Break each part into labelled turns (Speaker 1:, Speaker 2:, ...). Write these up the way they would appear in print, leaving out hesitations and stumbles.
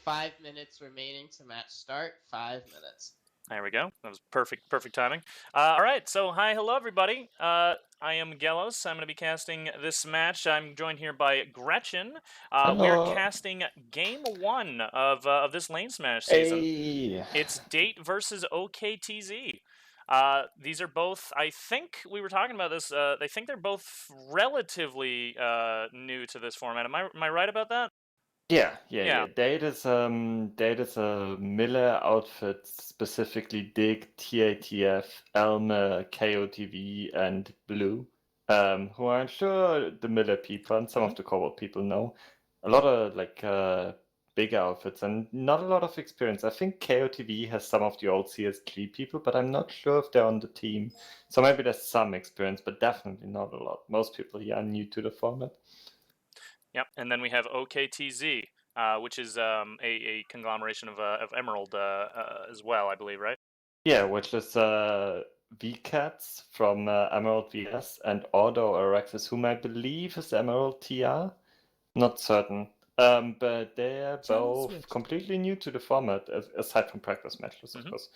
Speaker 1: 5 minutes remaining to match start. 5 minutes.
Speaker 2: There we go. That was perfect timing. All right, so hi, hello, everybody. I am Gelos. I'm going to be casting this match. I'm joined here by Gretchen. We are
Speaker 3: Hello.
Speaker 2: casting Game 1 of this LaneSmash season.
Speaker 3: Hey.
Speaker 2: It's Date versus OKTZ. These are both, I think we were talking about this, I think they're both relatively new to this format. Am I right about that?
Speaker 3: Yeah.
Speaker 2: Yeah.
Speaker 3: Date is a Miller outfit, specifically Dig, TATF, Elmer, KOTV, and Blue. Who I'm sure the Miller people and some of the Cobalt people know. A lot of bigger outfits and not a lot of experience. I think KOTV has some of the old CS3 people, but I'm not sure if they're on the team. So maybe there's some experience, but definitely not a lot. Most people here are new to the format.
Speaker 2: Yep, and then we have OKTZ, which is a conglomeration of Emerald as well, I believe, right?
Speaker 3: Yeah, which is VCats from Emerald VS and Ordo Araxis, whom I believe is Emerald TR. Not certain. But they're both completely new to the format, aside from practice matches, of course.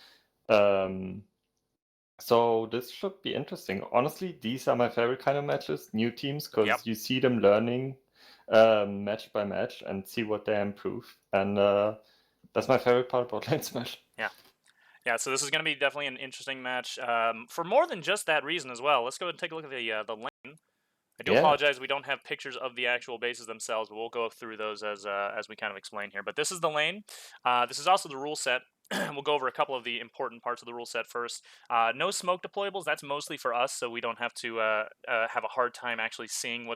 Speaker 3: So this should be interesting. Honestly, these are my favorite kind of matches, new teams, because you see them learning match by match and see what they improve. And that's my favorite part about LaneSmash.
Speaker 2: Yeah, so this is going to be definitely an interesting match for more than just that reason as well. Let's go and take a look at the lane. I do apologize, we don't have pictures of the actual bases themselves, but we'll go through those as we kind of explain here. But this is the lane. This is also the rule set. We'll go over a couple of the important parts of the rule set first. No smoke deployables. That's mostly for us, so we don't have to have a hard time actually seeing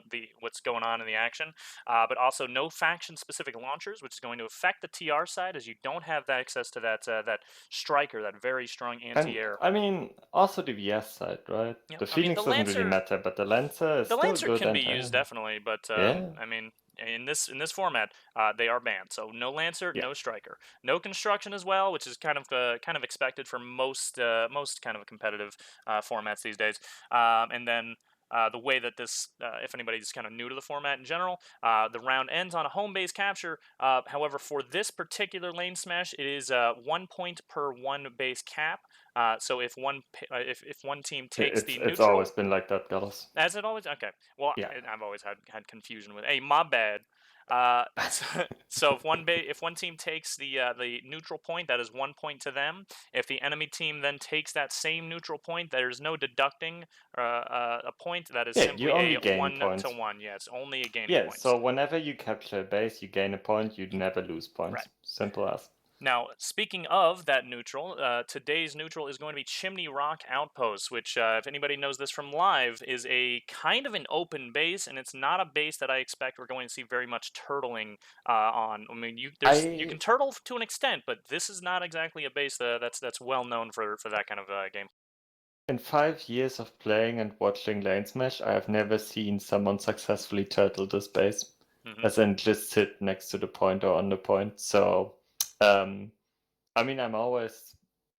Speaker 2: what's going on in the action. But also no faction-specific launchers, which is going to affect the TR side, as you don't have access to that striker, that very strong anti-air.
Speaker 3: I mean, also the VS side, right?
Speaker 2: Yeah,
Speaker 3: the Phoenix doesn't really matter, but the Lancer is
Speaker 2: the
Speaker 3: still
Speaker 2: Lancer
Speaker 3: good
Speaker 2: can be used definitely, but I mean, in this format, they are banned. So no Lancer, no Striker, no construction as well, which is kind of expected for most kind of competitive formats these days. And then the way that this, if anybody's kind of new to the format in general, the round ends on a home base capture. However, for this particular LaneSmash, it is 1 point per one base cap. So if one team takes the neutral,
Speaker 3: it's always been like that, Gallus.
Speaker 2: Has it always? Okay. Well, I've always had confusion with. Hey, my bad. So if one team takes the neutral point, that is 1 point to them. If the enemy team then takes that same neutral point, there's no deducting a point. That is simply a 1-to-1. Yeah, it's only a gain of points.
Speaker 3: So whenever you capture a base, you gain a point. You never lose points.
Speaker 2: Right.
Speaker 3: Simple as.
Speaker 2: Now, speaking of that neutral, today's neutral is going to be Chimney Rock Outpost, which, if anybody knows this from live, is a kind of an open base, and it's not a base that I expect we're going to see very much turtling on. I mean, you can turtle to an extent, but this is not exactly a base that's well known for that kind of game.
Speaker 3: In 5 years of playing and watching LaneSmash, I have never seen someone successfully turtle this base, as in just sit next to the point or on the point. So. I mean, I'm always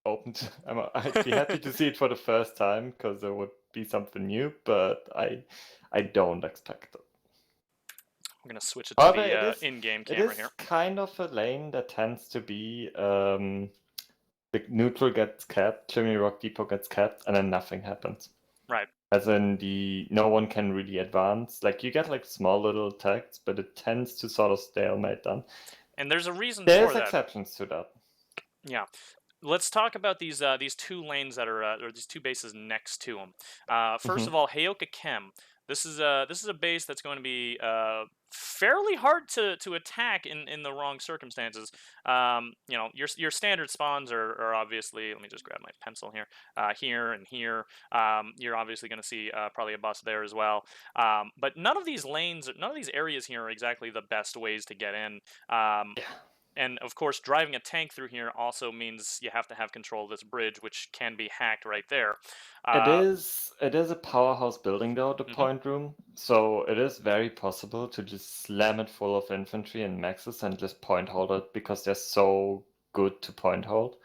Speaker 3: open to. I'd be happy to see it for the first time because it would be something new, but I don't expect it.
Speaker 2: I'm gonna switch it to the in-game camera here.
Speaker 3: It is kind of a lane that tends to be the neutral gets capped, Chimney Rock Depot gets capped, and then nothing happens.
Speaker 2: Right.
Speaker 3: As in no one can really advance. Like you get like small little attacks, but it tends to sort of stalemate then.
Speaker 2: And there's a reason
Speaker 3: for that.
Speaker 2: There's
Speaker 3: exceptions to that.
Speaker 2: Yeah. Let's talk about these two lanes that are or these two bases next to them. First of all, Heyoka Chem. This is a base that's going to be fairly hard to attack in the wrong circumstances. You know, your standard spawns are obviously. Let me just grab my pencil here. Here and here. You're obviously going to see probably a bus there as well. But none of these lanes, none of these areas here are exactly the best ways to get in. And of course, driving a tank through here also means you have to have control of this bridge, which can be hacked right there.
Speaker 3: It is a powerhouse building though, the point room. So it is very possible to just slam it full of infantry and maxes and just point hold it because they're so good to point hold.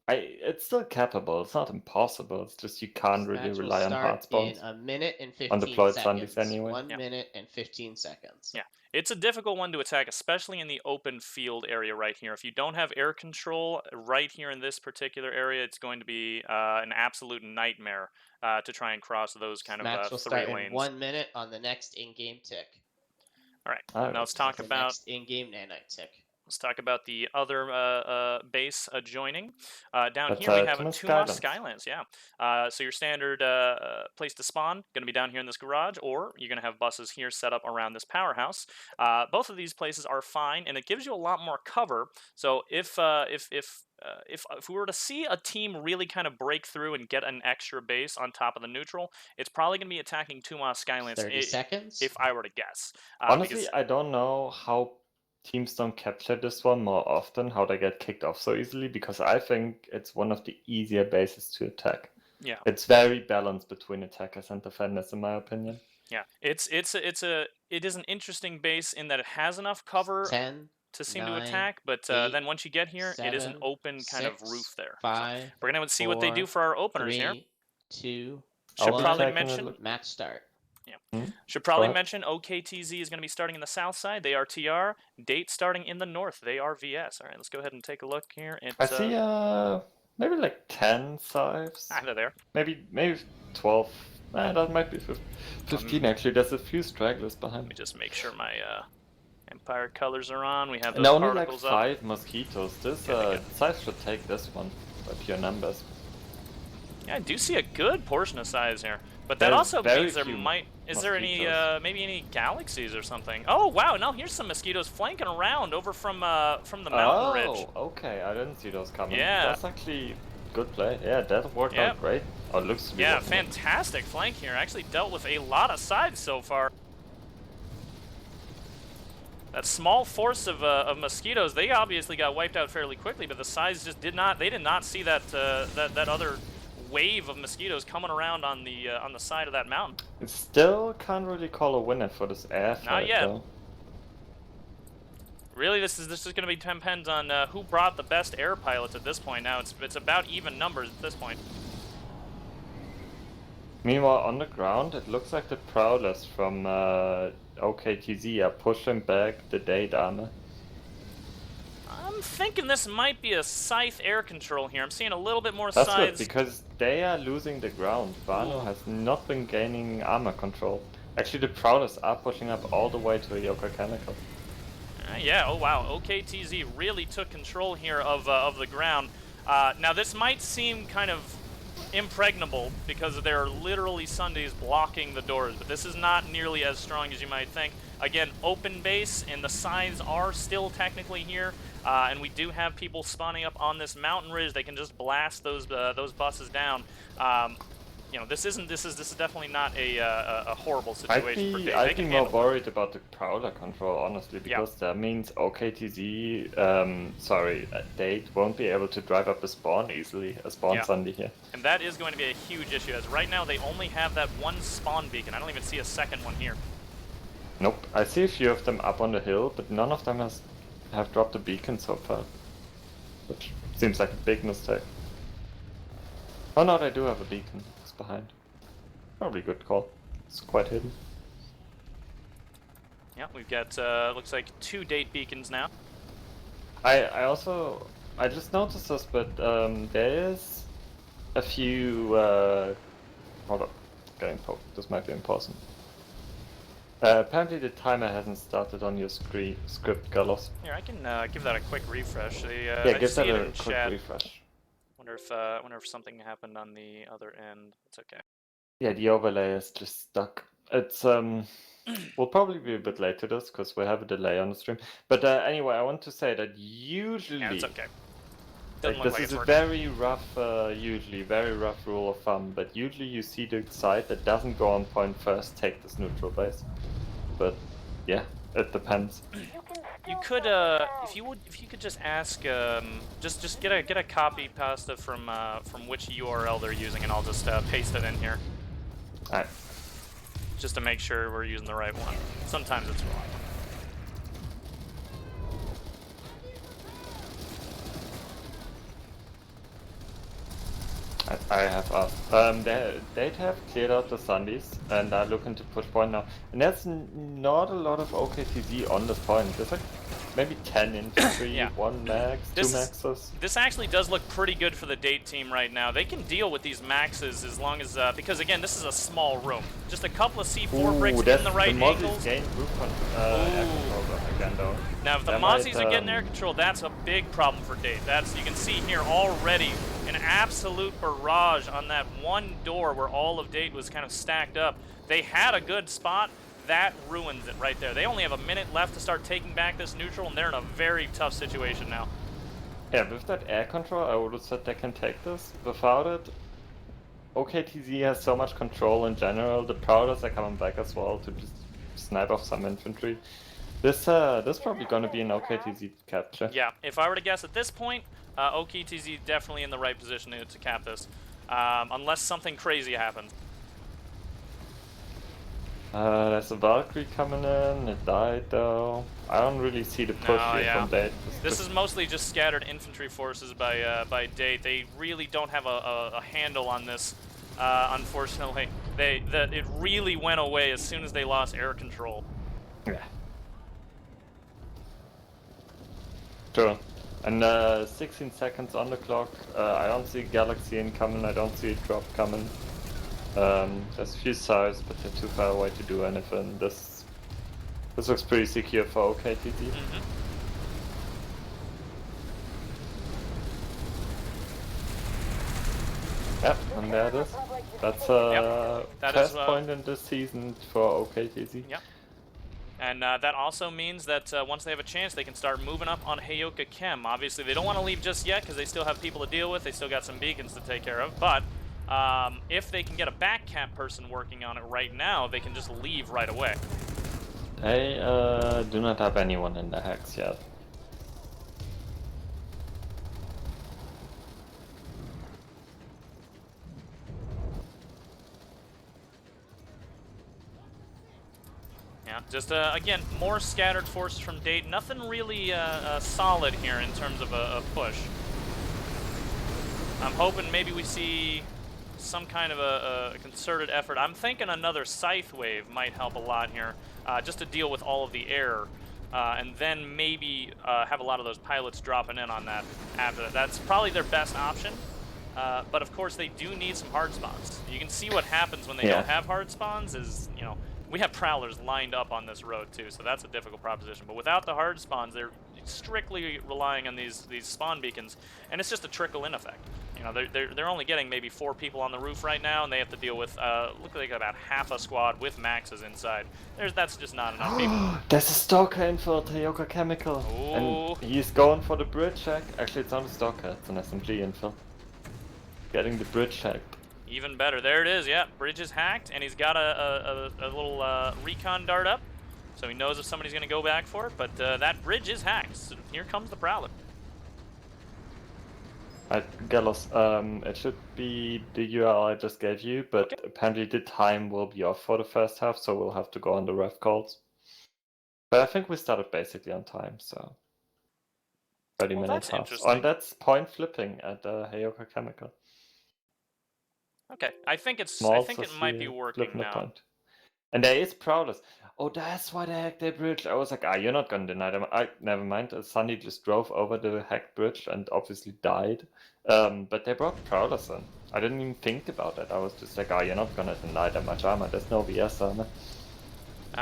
Speaker 3: It's still capable. It's not impossible. It's just you can't
Speaker 1: This
Speaker 3: really
Speaker 1: match will
Speaker 3: rely on hard
Speaker 1: start in
Speaker 3: spawns.
Speaker 1: a minute and 15
Speaker 3: On deployed
Speaker 1: seconds.
Speaker 3: Sundays anyway.
Speaker 1: 1
Speaker 2: Yeah.
Speaker 1: minute and 15 seconds.
Speaker 2: Yeah, it's a difficult one to attack, especially in the open field area right here. If you don't have air control right here in this particular area, it's going to be an absolute nightmare to try and cross those kind
Speaker 1: Match
Speaker 2: of
Speaker 1: will
Speaker 2: 3
Speaker 1: start
Speaker 2: lanes.
Speaker 1: in 1 minute on the next in-game tick.
Speaker 2: All right,
Speaker 3: Alright.
Speaker 2: now let's talk
Speaker 1: The
Speaker 2: about
Speaker 1: next in-game nanite tick.
Speaker 2: Let's talk about the other base adjoining. Down
Speaker 3: That's,
Speaker 2: here we have
Speaker 3: Tumas
Speaker 2: Tumas
Speaker 3: Skylands.
Speaker 2: Skylands, yeah. So your standard place to spawn, going to be down here in this garage, or you're going to have buses here set up around this powerhouse. Both of these places are fine, and it gives you a lot more cover. So if we were to see a team really kind of break through and get an extra base on top of the neutral, it's probably going to be attacking Tumas Skylands.
Speaker 1: 30 seconds.
Speaker 2: If I were to guess.
Speaker 3: Honestly,
Speaker 2: because
Speaker 3: I don't know how teams don't capture this one more often, how they get kicked off so easily, because I think it's one of the easier bases to attack.
Speaker 2: yeah.
Speaker 3: It's very balanced between attackers and defenders, in my opinion.
Speaker 2: Yeah, it is an interesting base in that it has enough cover
Speaker 1: 10,
Speaker 2: to seem
Speaker 1: 9,
Speaker 2: to attack, but
Speaker 1: 8,
Speaker 2: then once you get here, it is an
Speaker 1: 7,
Speaker 2: open kind of
Speaker 1: 6,
Speaker 2: roof there.
Speaker 1: 5,
Speaker 2: So we're gonna see what they do for our openers
Speaker 1: 3,
Speaker 2: here.
Speaker 1: 2,
Speaker 2: Should
Speaker 1: one,
Speaker 2: probably
Speaker 3: attacking
Speaker 2: mention.
Speaker 1: match start.
Speaker 2: Should probably
Speaker 3: ahead.
Speaker 2: mention OKTZ is going to be starting in the south side. They are TR. Date starting in the north. They are VS. All right, let's go ahead and take a look here. It's,
Speaker 3: I see maybe like 10 sives.
Speaker 2: they're there.
Speaker 3: Maybe 12. That might be 15 actually. There's a few stragglers behind
Speaker 2: Let
Speaker 3: me.
Speaker 2: me just make sure my Empire colors are on. We have those
Speaker 3: And only like
Speaker 2: particles up.
Speaker 3: 5 mosquitoes. This size should take this one by pure numbers.
Speaker 2: Yeah, I do see a good portion of size here, but that
Speaker 3: There's
Speaker 2: also
Speaker 3: very
Speaker 2: means there
Speaker 3: few
Speaker 2: might. Is there any
Speaker 3: mosquitoes.
Speaker 2: maybe any galaxies or something? Oh wow! Now here's some mosquitoes flanking around over from the mountain ridge.
Speaker 3: Oh, okay. I didn't see those coming.
Speaker 2: Yeah.
Speaker 3: That's actually good play. Yeah, that worked
Speaker 2: Yeah.
Speaker 3: out great. Oh, it looks to be
Speaker 2: Yeah,
Speaker 3: working out.
Speaker 2: fantastic flank here. Actually dealt with a lot of sides so far. That small force of mosquitoes, they obviously got wiped out fairly quickly, but the sides just did not. They did not see that that other wave of mosquitoes coming around on the side of that mountain.
Speaker 3: It still can't really call a winner for this air fight,
Speaker 2: Not yet.
Speaker 3: though.
Speaker 2: Really, this is going to be depend on who brought the best air pilots at this point. Now it's about even numbers at this point.
Speaker 3: Meanwhile, on the ground, it looks like the Prowlers from OKTZ are pushing back the Date armor.
Speaker 2: I'm thinking this might be a Scythe air control here. I'm seeing a little bit more
Speaker 3: That's good,
Speaker 2: sides.
Speaker 3: because they are losing the ground. Wano has not been gaining armor control. Actually, the Prowlers are pushing up all the way to Yoka Chemical.
Speaker 2: Yeah, oh wow, OKTZ really took control here of the ground. Now this might seem kind of impregnable because there are literally Sundays blocking the doors, but this is not nearly as strong as you might think. Again, open base, and the sides are still technically here, and we do have people spawning up on this mountain ridge. They can just blast those buses down. You know, this is definitely not a horrible situation for Date.
Speaker 3: I'd be more worried about the Prowler control, honestly, because that means OKTZ, Date won't be able to drive up a spawn easily, a spawn Sunday here.
Speaker 2: And that is going to be a huge issue, as right now they only have that one spawn beacon. I don't even see a second one here.
Speaker 3: Nope, I see a few of them up on the hill, but none of them have dropped a beacon so far. Which seems like a big mistake. Oh no, they do have a beacon. It's behind. Probably good call. It's quite hidden.
Speaker 2: Yeah, we've got, looks like 2 Date beacons now.
Speaker 3: I just noticed this, but there is a few, hold up, getting poked. This might be important. Apparently the timer hasn't started on your script, Galos.
Speaker 2: Here, I can give that a quick refresh.
Speaker 3: Yeah,
Speaker 2: I
Speaker 3: give
Speaker 2: just see
Speaker 3: that
Speaker 2: it
Speaker 3: a
Speaker 2: in
Speaker 3: quick
Speaker 2: chat.
Speaker 3: refresh.
Speaker 2: Wonder if something happened on the other end. It's okay.
Speaker 3: Yeah, the overlay is just stuck. It's we'll probably be a bit late to this because we have a delay on the stream. But anyway, I want to say that usually,
Speaker 2: Yeah, it's okay.
Speaker 3: like, this is a very rough, usually very rough rule of thumb. But usually you see the side that doesn't go on point first take this neutral base. But yeah, it depends.
Speaker 2: You could, if you could just ask, just get a copy pasta from which URL they're using, and I'll just paste it in here.
Speaker 3: Alright.
Speaker 2: Just to make sure we're using the right one. Sometimes it's wrong.
Speaker 3: I have asked. They have cleared out the Sundays and are looking to push point now. And there's not a lot of OKTZ on this point. There's like maybe 10 infantry,
Speaker 2: Yeah.
Speaker 3: 1 max, 2 maxes.
Speaker 2: This actually does look pretty good for the Date team right now. They can deal with these maxes as long as, because again, this is a small room. Just a couple of C4 bricks in the right angles.
Speaker 3: Gain roof air control again though.
Speaker 2: Now if the Mozzies are getting air control, that's a big problem for Date. You can see here already an absolute barrage on that one door where all of Date was kind of stacked up. They had a good spot. That ruins it right there. They only have a minute left to start taking back this neutral, and they're in a very tough situation now.
Speaker 3: Yeah, with that air control, I would have said they can take this. Without it, OKTZ has so much control in general. The Prowlers are coming back as well to just snipe off some infantry. This probably gonna be an OKTZ capture.
Speaker 2: Yeah, if I were to guess at this point, OKTZ definitely in the right position to cap this, unless something crazy happens.
Speaker 3: There's a Valkyrie coming in, it died though. I don't really see the push here from Date.
Speaker 2: This is mostly just scattered infantry forces by Date. They really don't have a handle on this, unfortunately. It really went away as soon as they lost air control.
Speaker 3: Yeah. Sure. And 16 seconds on the clock. I don't see Galaxy incoming, I don't see a drop coming. There's a few sides, but they're too far away to do anything. This looks pretty secure for OKTZ. Yep, and there it is. That's a test point in this season for OKTZ.
Speaker 2: Yep. And that also means that once they have a chance, they can start moving up on Heyoka Chem. Obviously, they don't want to leave just yet because they still have people to deal with. They still got some beacons to take care of, but if they can get a back cap person working on it right now, they can just leave right away.
Speaker 3: They do not have anyone in the hex yet.
Speaker 2: Yeah, just again, more scattered forces from Date. Nothing really solid here in terms of a push. I'm hoping maybe we see some kind of a concerted effort. I'm thinking another Scythe wave might help a lot here, just to deal with all of the air, and then maybe have a lot of those pilots dropping in on that after that. That's probably their best option, but of course they do need some hard spawns. You can see what happens when they don't have hard spawns is, you know, we have Prowlers lined up on this road too, so that's a difficult proposition. But without the hard spawns, they're strictly relying on these spawn beacons, and it's just a trickle-in effect. You know, they're only getting maybe 4 people on the roof right now, and they have to deal with look like about half a squad with maxes inside. That's just not enough people.
Speaker 3: There's a stalker in for Heyoka Chemical, and he's going for the bridge hack. Actually, it's not a stalker; it's an SMG infill. Getting the bridge hacked.
Speaker 2: Even better. There it is. Yeah, bridge is hacked, and he's got a little recon dart up, so he knows if somebody's going to go back for it. But that bridge is hacked. So here comes the Prowler.
Speaker 3: Gallos, it should be the URL I just gave you, but apparently the time will be off for the first half, so we'll have to go on the ref calls. But I think we started basically on time, so 30 minutes half. And that's point flipping at Heyoka Chemical.
Speaker 2: Okay, I think it might be working now.
Speaker 3: Point. And there is Prowlers. Oh, that's why they hacked their bridge. I was like, you're not gonna deny them. Never mind. Sunny just drove over the hacked bridge and obviously died. But they brought Prowlers in. I didn't even think about that. I was just like, you're not gonna deny that much armor. There's no VS armor.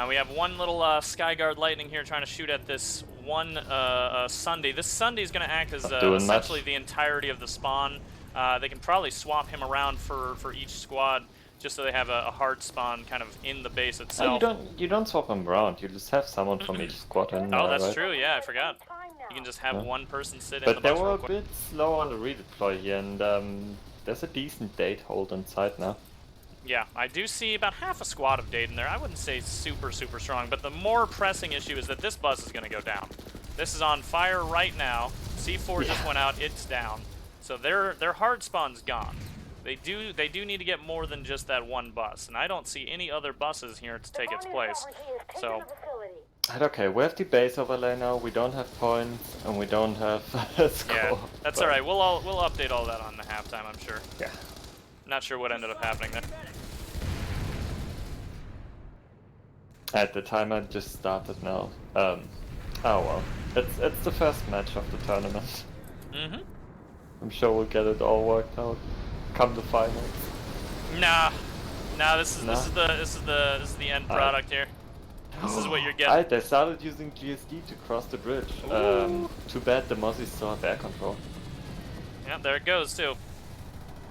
Speaker 2: We have one little Skyguard Lightning here trying to shoot at this one Sunday. This Sunday is gonna act as essentially the entirety of the spawn. They can probably swap him around for each squad, just so they have a hard spawn kind of in the base itself.
Speaker 3: You don't swap them around. You just have someone from each squad in there.
Speaker 2: Oh, that's true. Yeah, I forgot. You can just have one person sit in the bus.
Speaker 3: But they were a bit slow on the redeploy here, and there's a decent Date hold inside now.
Speaker 2: Yeah, I do see about half a squad of Date in there. I wouldn't say super strong, but the more pressing issue is that this bus is going to go down. This is on fire right now. C4 just went out. It's down. So their hard spawn's gone. They do need to get more than just that one bus, and I don't see any other buses here to take its place. So
Speaker 3: okay, we have the base overlay now. We don't have points, and we don't have a score.
Speaker 2: Yeah, that's all right. We'll update all that on the halftime, I'm sure.
Speaker 3: Yeah.
Speaker 2: Not sure what ended up happening there.
Speaker 3: At the time I just started now. Oh well. It's the first match of the tournament.
Speaker 2: Mm-hmm.
Speaker 3: I'm sure we'll get it all worked out. Come the finals.
Speaker 2: Nah. This is
Speaker 3: Nah?
Speaker 2: the end product here. This is what you're getting.
Speaker 3: They started using GSD to cross the bridge. Too bad the Mozzies still have air control.
Speaker 2: Yeah, there it goes too.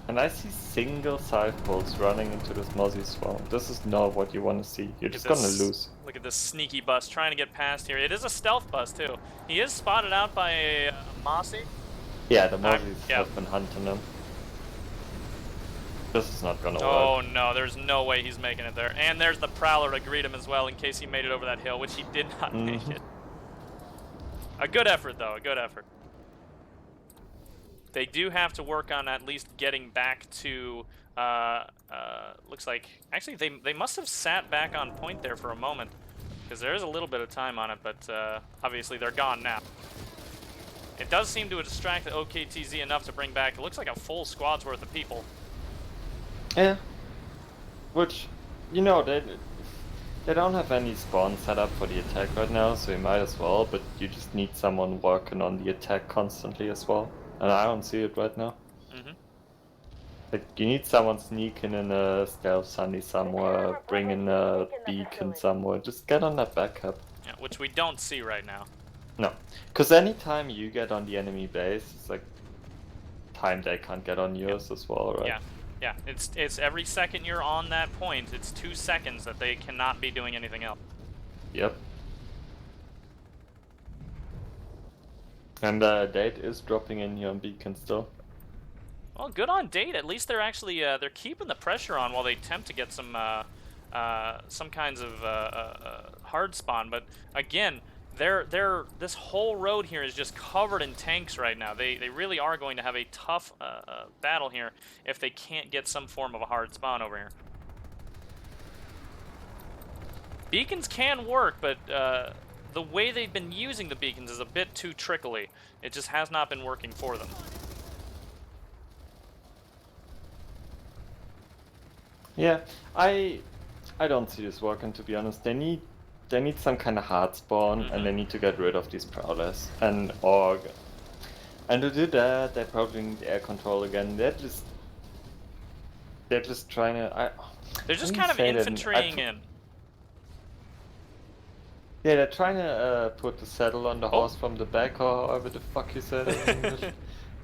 Speaker 3: And I see single side pulls running into this Mozzie swarm. This is not what you want to see. You're just gonna lose.
Speaker 2: Look at this sneaky bus trying to get past here. It is a stealth bus too. He is spotted out by a Mossy.
Speaker 3: Yeah, the Mozzies have been hunting him. This is not gonna work.
Speaker 2: Oh no, there's no way he's making it there. And there's the Prowler to greet him as well in case he made it over that hill, which he did not make it. A good effort though, a good effort. They do have to work on at least getting back to, looks like, actually they must have sat back on point there for a moment, because there is a little bit of time on it, but obviously they're gone now. It does seem to have distracted OKTZ enough to bring back, it looks like a full squad's worth of people.
Speaker 3: Yeah. Which, you know, they don't have any spawn set up for the attack right now, so you might as well, but you just need someone working on the attack constantly as well. And I don't see it right now. Like, you need someone sneaking in a stealth sunny somewhere, bringing a beacon somewhere. Just get on that backup.
Speaker 2: Yeah, which we don't see right now.
Speaker 3: No. Because anytime you get on the enemy base, it's like time they can't get on yours as well, right?
Speaker 2: Yeah. It's every second you're on that point, it's 2 seconds that they cannot be doing anything else.
Speaker 3: Yep. And Date is dropping in here on beacon still.
Speaker 2: Well, good on Date. At least they're actually they're keeping the pressure on while they attempt to get some kinds of hard spawn. But again, this whole road here is just covered in tanks right now. They really are going to have a tough battle here if they can't get some form of a hard spawn over here. Beacons can work, but the way they've been using the beacons is a bit too trickly. It just has not been working for them.
Speaker 3: Yeah, I don't see this working, to be honest. They need some kind of hard spawn, and they need to get rid of these prowlers and org. And to do that, they probably need air control again. They're just trying to.
Speaker 2: They're just kind of infantrying in.
Speaker 3: Yeah, they're trying to put the saddle on the horse from the back, or however the fuck you said it in English.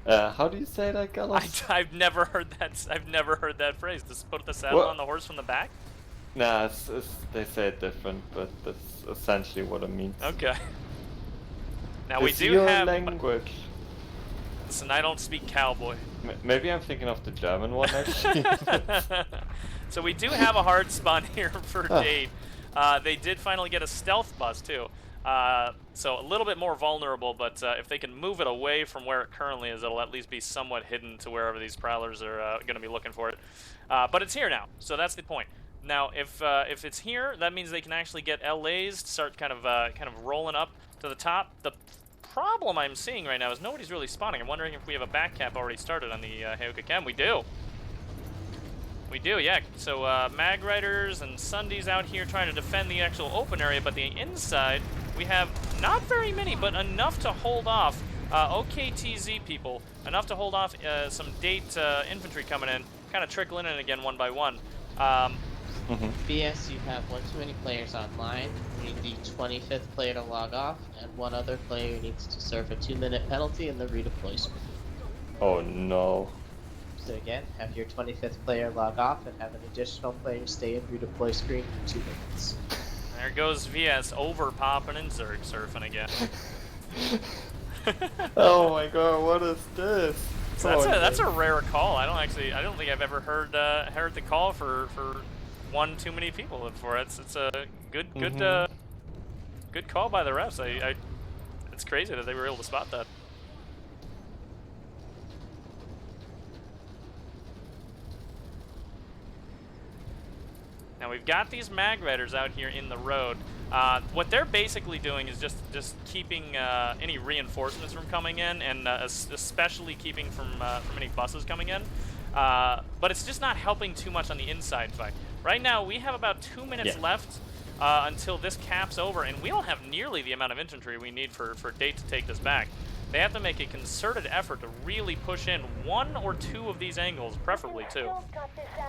Speaker 3: How do you say that, Gallus?
Speaker 2: I've never heard that. I've never heard that phrase. Just put the saddle on the horse from the back.
Speaker 3: Nah, they say it different, but that's essentially what it means.
Speaker 2: Okay. Now
Speaker 3: it's
Speaker 2: we do
Speaker 3: your
Speaker 2: have
Speaker 3: language.
Speaker 2: Listen, I don't speak cowboy.
Speaker 3: Maybe I'm thinking of the German one actually.
Speaker 2: So we do have a hard spawn here for Date. They did finally get a stealth bus too. So a little bit more vulnerable, but if they can move it away from where it currently is, it'll at least be somewhat hidden to wherever these prowlers are going to be looking for it. But it's here now, so that's the point. Now, if it's here, that means they can actually get LAs, start kind of rolling up to the top. The problem I'm seeing right now is nobody's really spawning. I'm wondering if we have a back cap already started on the Heyoka Chem. We do. We do, yeah. So Mag Riders and Sundays out here trying to defend the actual open area, but the inside, we have not very many, but enough to hold off OKTZ people, enough to hold off some Date infantry coming in, kind of trickling in again one by one.
Speaker 1: BS, you have one too many players online. You need the 25th player to log off, and one other player needs to serve a 2-minute penalty in the redeploy screen.
Speaker 3: Oh no.
Speaker 1: So again, have your 25th player log off and have an additional player stay in redeploy screen for 2 minutes.
Speaker 2: There goes VS over popping and Zerg surfing again.
Speaker 3: Oh my god, what is this?
Speaker 2: So that's a rare call. I don't think I've ever heard the call for one too many people before. It's a good call by the refs. It's crazy that they were able to spot that. Now we've got these Mag Riders out here in the road. What they're basically doing is just keeping any reinforcements from coming in, and especially keeping from any buses coming in. but it's just not helping too much on the inside fight. Right now, we have about 2 minutes left until this cap's over, and we don't have nearly the amount of infantry we need for Date to take this back. They have to make a concerted effort to really push in 1 or 2 of these angles, preferably 2.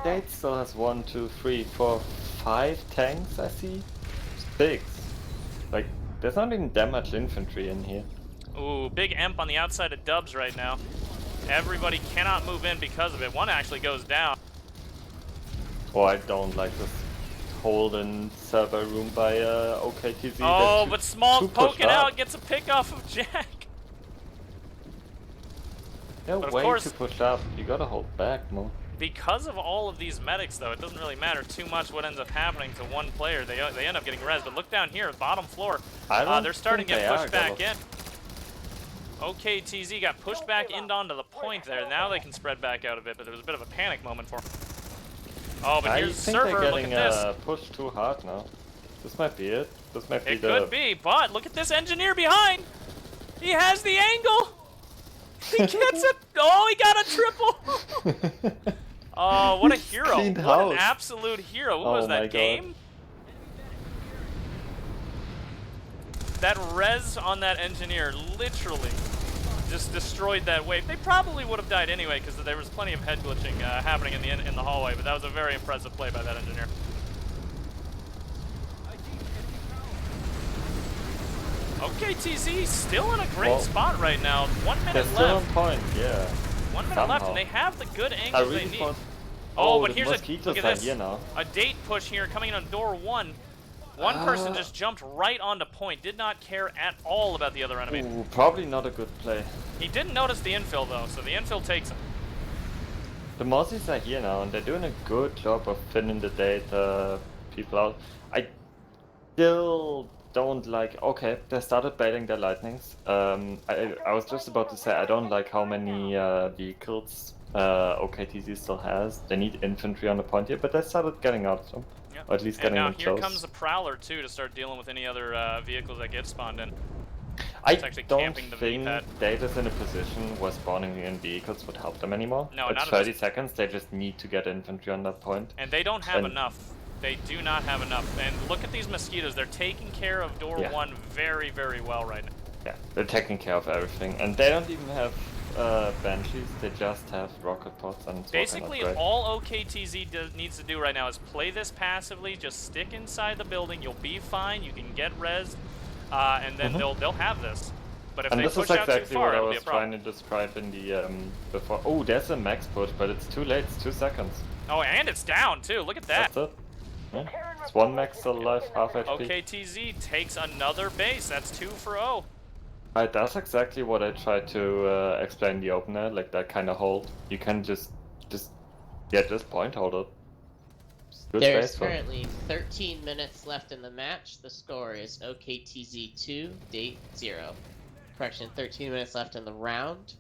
Speaker 3: Date still has 1, 2, 3, 4, 5 tanks, I see. 6. Like, there's not even that much infantry in here.
Speaker 2: Ooh, big emp on the outside of Dubs right now. Everybody cannot move in because of it. One actually goes down.
Speaker 3: Oh, I don't like this Holden server room by OKTZ.
Speaker 2: Oh, but Small's poking out, gets a pick off of Jack.
Speaker 3: They're
Speaker 2: but of
Speaker 3: way
Speaker 2: course,
Speaker 3: too pushed up. You gotta hold back more.
Speaker 2: Because of all of these medics, though, it doesn't really matter too much what ends up happening to one player. They end up getting res. But look down here, bottom floor. They're starting to get pushed back in. OKTZ got pushed back in onto the point there. Now they can spread back out a bit, but there was a bit of a panic moment for them. Oh, but here's Server. Look at this.
Speaker 3: They're getting pushed too hard now. This might be it. This might be
Speaker 2: it could be, but look at this engineer behind. He has the angle. He gets it. Oh, he got a triple. Oh, what a hero. What an absolute hero. What was that game? That res on that engineer literally just destroyed that wave. They probably would have died anyway because there was plenty of head glitching happening in the hallway, but that was a very impressive play by that engineer. OKTZ still in a great spot right now. 1 minute left.
Speaker 3: Still on point, yeah.
Speaker 2: 1 minute left, and they have the good angles they need. Oh, but here's look at this. A Date push here coming in on door 1. One person just jumped right onto point, did not care at all about the other enemy.
Speaker 3: Ooh, probably not a good play.
Speaker 2: He didn't notice the infill though, so the infill takes him.
Speaker 3: The Mozzies are here now, and they're doing a good job of thinning the Date people out. I still don't like. Okay, they started baiting their lightnings. I was just about to say I don't like how many vehicles OKTZ still has. They need infantry on the point here, but they started getting out of them.
Speaker 2: Yep.
Speaker 3: Or at least getting them close.
Speaker 2: And now here comes the Prowler too to start dealing with any other vehicles that get spawned in.
Speaker 3: I don't think Data's in a position where spawning in vehicles would help them anymore.
Speaker 2: No,
Speaker 3: it's 30 seconds, they just need to get infantry on that point.
Speaker 2: And they don't have enough. They do not have enough. And look at these mosquitoes. They're taking care of door 1 very, very well right now.
Speaker 3: Yeah, they're taking care of everything. And they don't even have Banshees, they just have rocket pods. And
Speaker 2: basically, all OKTZ needs to do right now is play this passively, just stick inside the building, you'll be fine, you can get res, and then they'll have this. But if they push out too far, it'll be a problem.
Speaker 3: And this is exactly what I was trying to describe in the before. Oh, there's a max push, but it's too late, it's 2 seconds.
Speaker 2: Oh, and it's down too, look at that.
Speaker 3: That's it. Yeah. It's 1 max still alive, half HP.
Speaker 2: OKTZ takes another base, that's 2 for O.
Speaker 3: That's exactly what I tried to explain in the opener, like that kind of hold. You can just point hold it.
Speaker 1: There's currently 13 minutes left in the match. The score is OKTZ 2, Date 0. Correction, 13 minutes left in the round.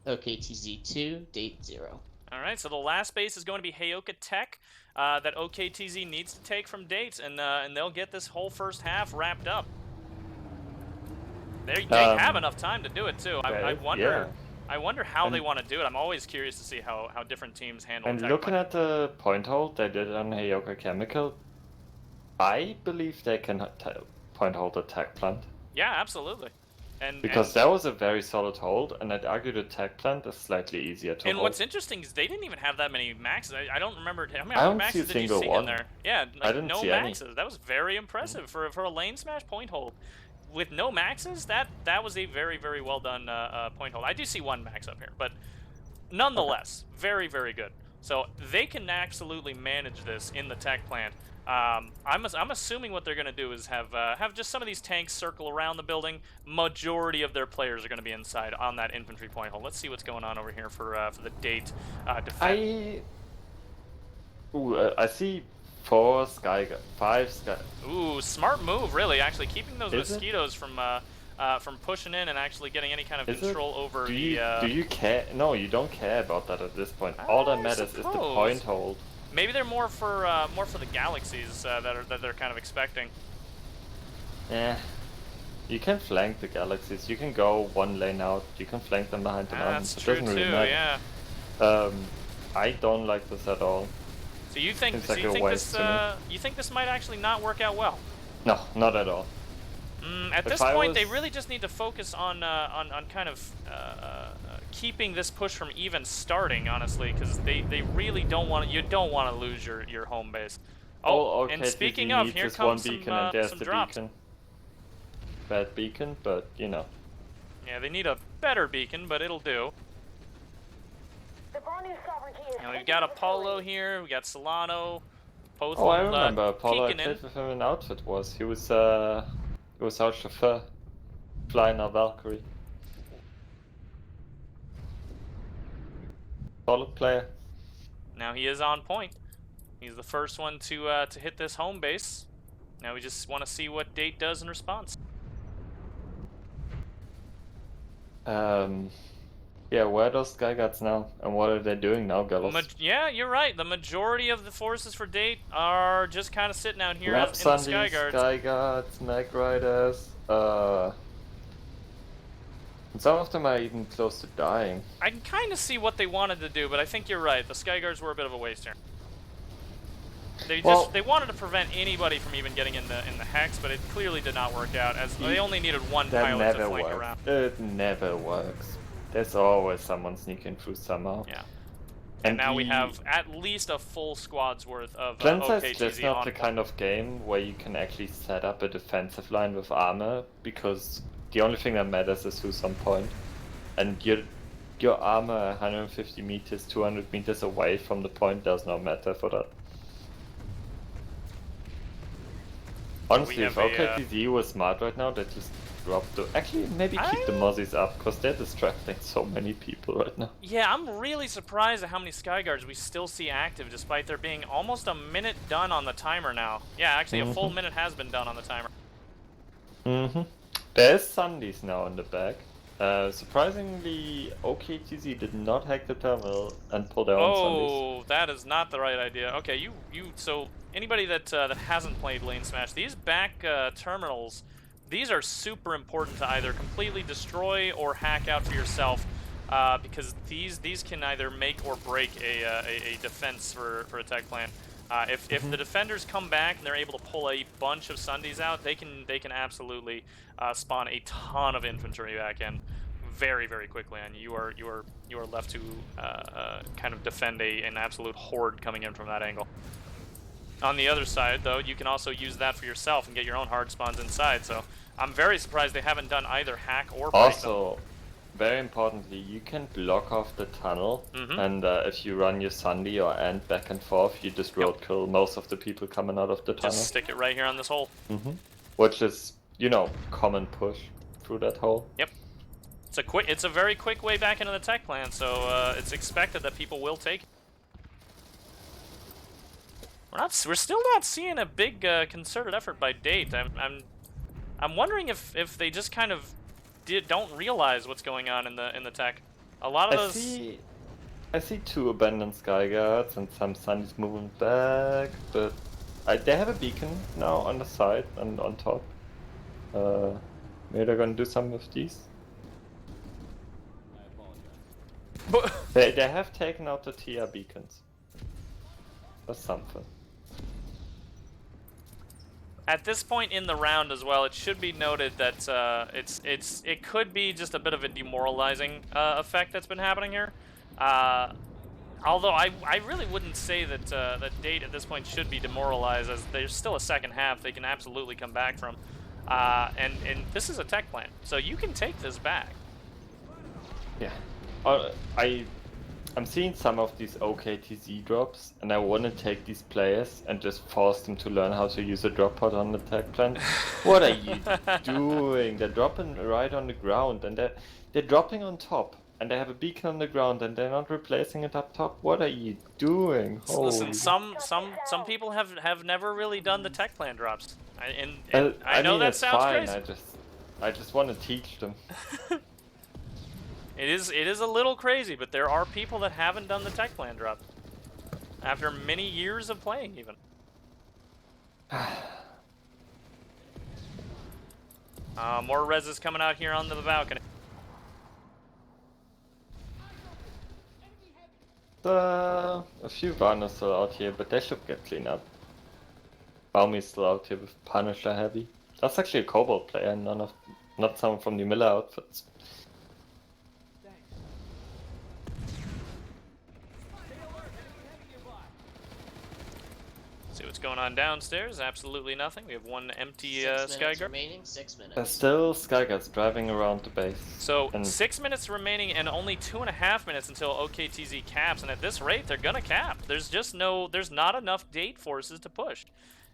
Speaker 1: OKTZ 2, Date 0.
Speaker 2: Alright, so the last base is going to be Heyoka Tech that OKTZ needs to take from Date, and they'll get this whole first half wrapped up. They have enough time to do it too. I wonder how they want to do it. I'm always curious to see how different teams handle.
Speaker 3: And looking at the point hold they did on Heyoka Chemical, I believe they can point hold the tech plant.
Speaker 2: Yeah, absolutely.
Speaker 3: Because that was a very solid hold, and I'd argue the tech plant is slightly easier to hold.
Speaker 2: And what's interesting is they didn't even have that many maxes. I don't remember how many maxes did you see in there. Yeah, like no maxes. That was very impressive for a LaneSmash point hold. With no maxes, that was a very, very well done point hold. I do see 1 max up here, but nonetheless, very, very good. So they can absolutely manage this in the tech plant. I'm assuming what they're going to do is have just some of these tanks circle around the building. Majority of their players are going to be inside on that infantry point hold. Let's see what's going on over here for the Date defense.
Speaker 3: I see 4 Sky, 5 Sky.
Speaker 2: Ooh, smart move, really. Actually, keeping those mosquitoes from pushing in and actually getting any kind of control over
Speaker 3: do you care? No, you don't care about that at this point. All that matters is the point hold.
Speaker 2: Maybe they're more for the galaxies that they're kind of expecting.
Speaker 3: Yeah, you can flank the galaxies. You can go 1 lane out. You can flank them behind the mountains.
Speaker 2: That's true too. Yeah.
Speaker 3: I don't like this at all.
Speaker 2: So you think?
Speaker 3: Seems
Speaker 2: So
Speaker 3: like
Speaker 2: you
Speaker 3: a
Speaker 2: think
Speaker 3: waste
Speaker 2: this?
Speaker 3: to
Speaker 2: You think this might actually not work out well?
Speaker 3: No, not at all.
Speaker 2: At
Speaker 3: If
Speaker 2: this
Speaker 3: I
Speaker 2: point, they
Speaker 3: was-
Speaker 2: really just need to focus on kind of keeping this push from even starting, honestly, because they really don't want you don't want to lose your home base. Oh,
Speaker 3: okay,
Speaker 2: and speaking
Speaker 3: TZ
Speaker 2: of,
Speaker 3: needs
Speaker 2: here
Speaker 3: this one
Speaker 2: comes some
Speaker 3: beacon, and there's
Speaker 2: some
Speaker 3: the
Speaker 2: drops.
Speaker 3: beacon. Bad beacon, but you know.
Speaker 2: Yeah, they need a better beacon, but it'll do. Now we've got Apollo here, we got Solano, both
Speaker 3: Oh, I
Speaker 2: of them,
Speaker 3: remember Apollo. I
Speaker 2: peeking in.
Speaker 3: played with him in Outfit Wars. He was our chauffeur, flying our Valkyrie. Solid player.
Speaker 2: Now he is on point. He's the first one to hit this home base. Now we just want to see what Date does in response.
Speaker 3: Yeah, where are those Skyguards now? And what are they doing now, Gallows?
Speaker 2: Yeah, you're right. The majority of the forces for Date are just kind of sitting out here in the
Speaker 3: Sundies,
Speaker 2: Skyguards.
Speaker 3: Skyguards, Mag Riders, and some of them are even close to dying.
Speaker 2: I can kind of see what they wanted to do, but I think you're right. The Skyguards were a bit of a waste here. They wanted to prevent anybody from even getting in the hex, but it clearly did not work out, as they only needed one pilot to flank around.
Speaker 3: It never works. There's always someone sneaking through somehow.
Speaker 2: Yeah. And now we have at least a full squad's worth of
Speaker 3: OKTZ
Speaker 2: is
Speaker 3: just not the kind of game where you can actually set up a defensive line with armor, because the only thing that matters is who's on point. And your armor 150 meters, 200 meters away from the point does not matter for that. Honestly, if OKTZ was smart right now, they just drop the... Actually, maybe keep the Mozzies up, because they're distracting so many people right now.
Speaker 2: Yeah, I'm really surprised at how many Skyguards we still see active, despite there being almost a minute done on the timer now. Yeah, actually a full minute has been done on the timer.
Speaker 3: There's Sundies now in the back. Surprisingly, OKTZ did not hack the terminal and pull their own Sundies.
Speaker 2: Oh, that is not the right idea. Okay, so anybody that hasn't played LaneSmash, these back terminals, these are super important to either completely destroy or hack out for yourself, because these can either make or break a defense for a tech plant. If the defenders come back and they're able to pull a bunch of Sundies out, they can absolutely spawn a ton of infantry back in very, very quickly, and you are left to kind of defend an absolute horde coming in from that angle. On the other side, though, you can also use that for yourself and get your own hard spawns inside. So I'm very surprised they haven't done either hack or break them.
Speaker 3: Very importantly, you can block off the tunnel, and if you run your Sundy or Ant back and forth, you just road kill most of the people coming out of the tunnel.
Speaker 2: Just stick it right here on this hole.
Speaker 3: Which is, you know, common push through that hole.
Speaker 2: Yep. It's a very quick way back into the tech plant, so it's expected that people will take it. We're still not seeing a big concerted effort by Date. I'm wondering if they just kind of don't realize what's going on in the tech. A lot of those.
Speaker 3: I see two abandoned Skyguards and some Sundies moving back, but they have a beacon now on the side and on top. Maybe they're gonna do some with these.
Speaker 2: I apologize.
Speaker 3: They have taken out the TR beacons. That's something.
Speaker 2: At this point in the round as well, it should be noted that it could be just a bit of a demoralizing effect that's been happening here. Although I really wouldn't say that that Date at this point should be demoralized, as there's still a second half they can absolutely come back from. And this is a tech plant, so you can take this back.
Speaker 3: Yeah. I'm seeing some of these OKTZ drops, and I want to take these players and just force them to learn how to use a drop pod on the tech plant. What are you doing? They're dropping right on the ground, and they're dropping on top, and they have a beacon on the ground, and they're not replacing it up top. What are you doing?
Speaker 2: Listen, some people have never really done the tech plant drops, and I know that sounds crazy.
Speaker 3: I just want to teach them.
Speaker 2: It is a little crazy, but there are people that haven't done the tech plan drop after many years of playing, even. More reses coming out here onto the balcony.
Speaker 3: A few runners still out here, but they should get cleaned up. Baumi's still out here with Punisher Heavy. That's actually a Cobalt player, not someone from the Miller outfits.
Speaker 2: See what's going on downstairs? Absolutely nothing. We have one empty
Speaker 1: 6 minutes
Speaker 2: Skyguard.
Speaker 1: remaining. 6 minutes.
Speaker 3: There's still Skyguards driving around the base.
Speaker 2: So
Speaker 3: and
Speaker 2: 6 minutes remaining and only 2.5 minutes until OKTZ caps, and at this rate they're gonna cap. There's not enough date forces to push.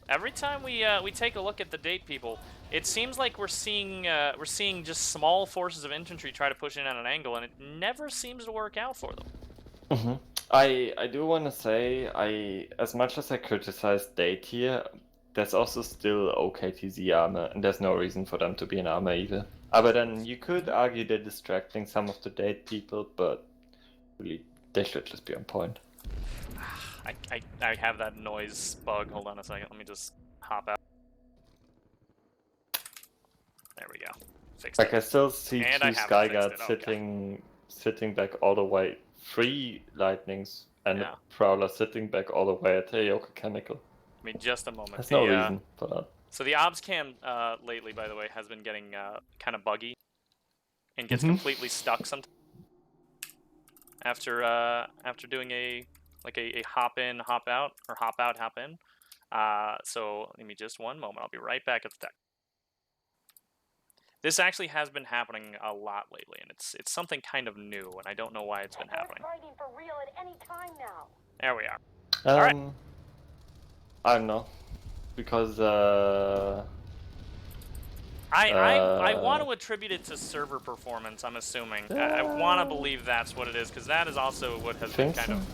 Speaker 2: Every time we take a look at the date people, it seems like we're seeing just small forces of infantry try to push in at an angle, and it never seems to work out for them.
Speaker 3: Mm-hmm. I do want to say, as much as I criticize date here, there's also still OKTZ armor, and there's no reason for them to be in armor either. But then you could argue they're distracting some of the date people, but really, they should just be on point.
Speaker 2: I have that noise bug. Hold on a second. Let me just hop out. There we go. Fixed it.
Speaker 3: I still see
Speaker 2: And
Speaker 3: two
Speaker 2: I haven't fixed
Speaker 3: Skyguards sitting back all the way, 3 lightnings, and
Speaker 2: Yeah.
Speaker 3: a Prowler sitting back all the way at Heyoka Chemical.
Speaker 2: I mean, just a moment.
Speaker 3: There's no reason for that.
Speaker 2: So the obs cam lately, by the way, has been getting kind of buggy and gets completely stuck sometimes. After doing a hop in, hop out, or hop out, hop in. So give me just one moment. I'll be right back at the deck. This actually has been happening a lot lately, and it's something kind of new, and I don't know why it's been happening.
Speaker 4: Fighting for real at any time now.
Speaker 2: There we are.
Speaker 3: Alright.
Speaker 2: Alright.
Speaker 3: I don't know. Because,
Speaker 2: I want to attribute it to server performance, I'm assuming. I want to believe that's what it is, because that is also what has been kind of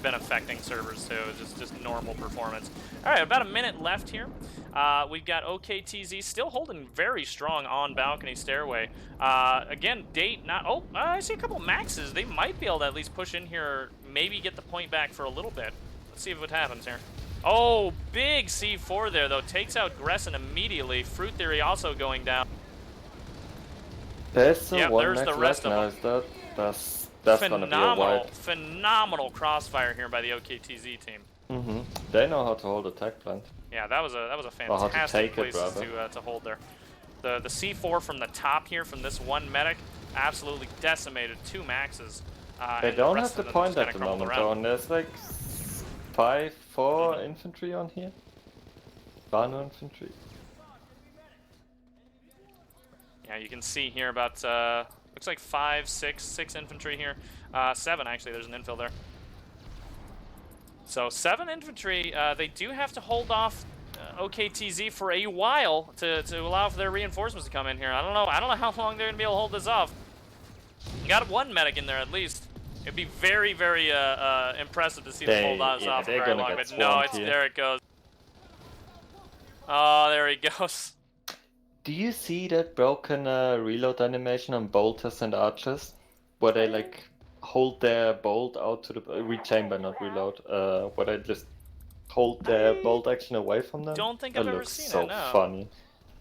Speaker 2: been affecting servers too, just normal performance. Alright, about a minute left here. We've got OKTZ still holding very strong on balcony stairway. Again, date not... Oh, I see a couple maxes. They might be able to at least push in here, maybe get the point back for a little bit. Let's see what happens here. Oh, big C4 there, though. Takes out Gresson immediately. Fruit Theory also going down.
Speaker 3: there's the one
Speaker 2: there's
Speaker 3: max
Speaker 2: the rest
Speaker 3: left
Speaker 2: of
Speaker 3: now. That's gonna be a wipe.
Speaker 2: Phenomenal crossfire here by the OKTZ team.
Speaker 3: They know how to hold a tech plant.
Speaker 2: Yeah, that was a
Speaker 3: how to
Speaker 2: fantastic
Speaker 3: take it,
Speaker 2: place to hold there. The C4 from the top here from this one medic absolutely decimated 2 maxes.
Speaker 3: They
Speaker 2: and
Speaker 3: don't
Speaker 2: the
Speaker 3: have
Speaker 2: rest
Speaker 3: the
Speaker 2: of them
Speaker 3: point
Speaker 2: just
Speaker 3: at the
Speaker 2: kinda
Speaker 3: moment,
Speaker 2: crumbled
Speaker 3: though, and there's like 4 infantry on here. Bano infantry.
Speaker 2: Yeah, you can see here about, looks like 5, 6 infantry here. 7, actually, there's an infill there. So 7 infantry, they do have to hold off OKTZ for a while to allow for their reinforcements to come in here. I don't know how long they're gonna be able to hold this off. You got 1 medic in there at least. It'd be very, very impressive to see them hold us off for very long, but no, there it goes. Oh, there he goes.
Speaker 3: Do you see that broken reload animation on bolters and archers? Where they like hold their bolt out to the rechamber, not reload. Where they just hold their bolt action away from them.
Speaker 2: Don't think I've
Speaker 3: It
Speaker 2: ever
Speaker 3: looks
Speaker 2: seen
Speaker 3: so
Speaker 2: it, no.
Speaker 3: funny.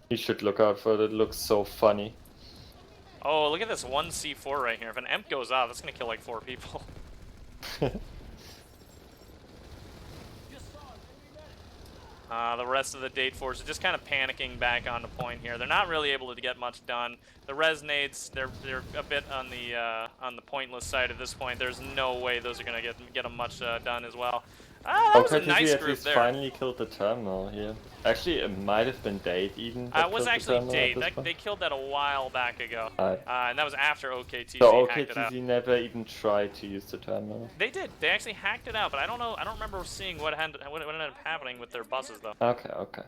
Speaker 3: You should look out for it. It looks so funny.
Speaker 2: Oh, look at this 1 C4 right here. If an EMP goes off, that's gonna kill like 4 people. The rest of the date force are just kind of panicking back onto point here. They're not really able to get much done. The res nades, they're a bit on the pointless side at this point. There's no way those are gonna get them much done as well. That was a nice
Speaker 3: at
Speaker 2: group
Speaker 3: least
Speaker 2: there.
Speaker 3: finally killed the terminal here. Actually, it might have been Date even.
Speaker 2: It was actually Date. They killed that a while back ago. And that was after OKTZ
Speaker 3: so
Speaker 2: hacked it out.
Speaker 3: OKTZ never even tried to use the terminal.
Speaker 2: They did. They actually hacked it out, but I don't know. I don't remember seeing what ended up happening with their buses though.
Speaker 3: Okay.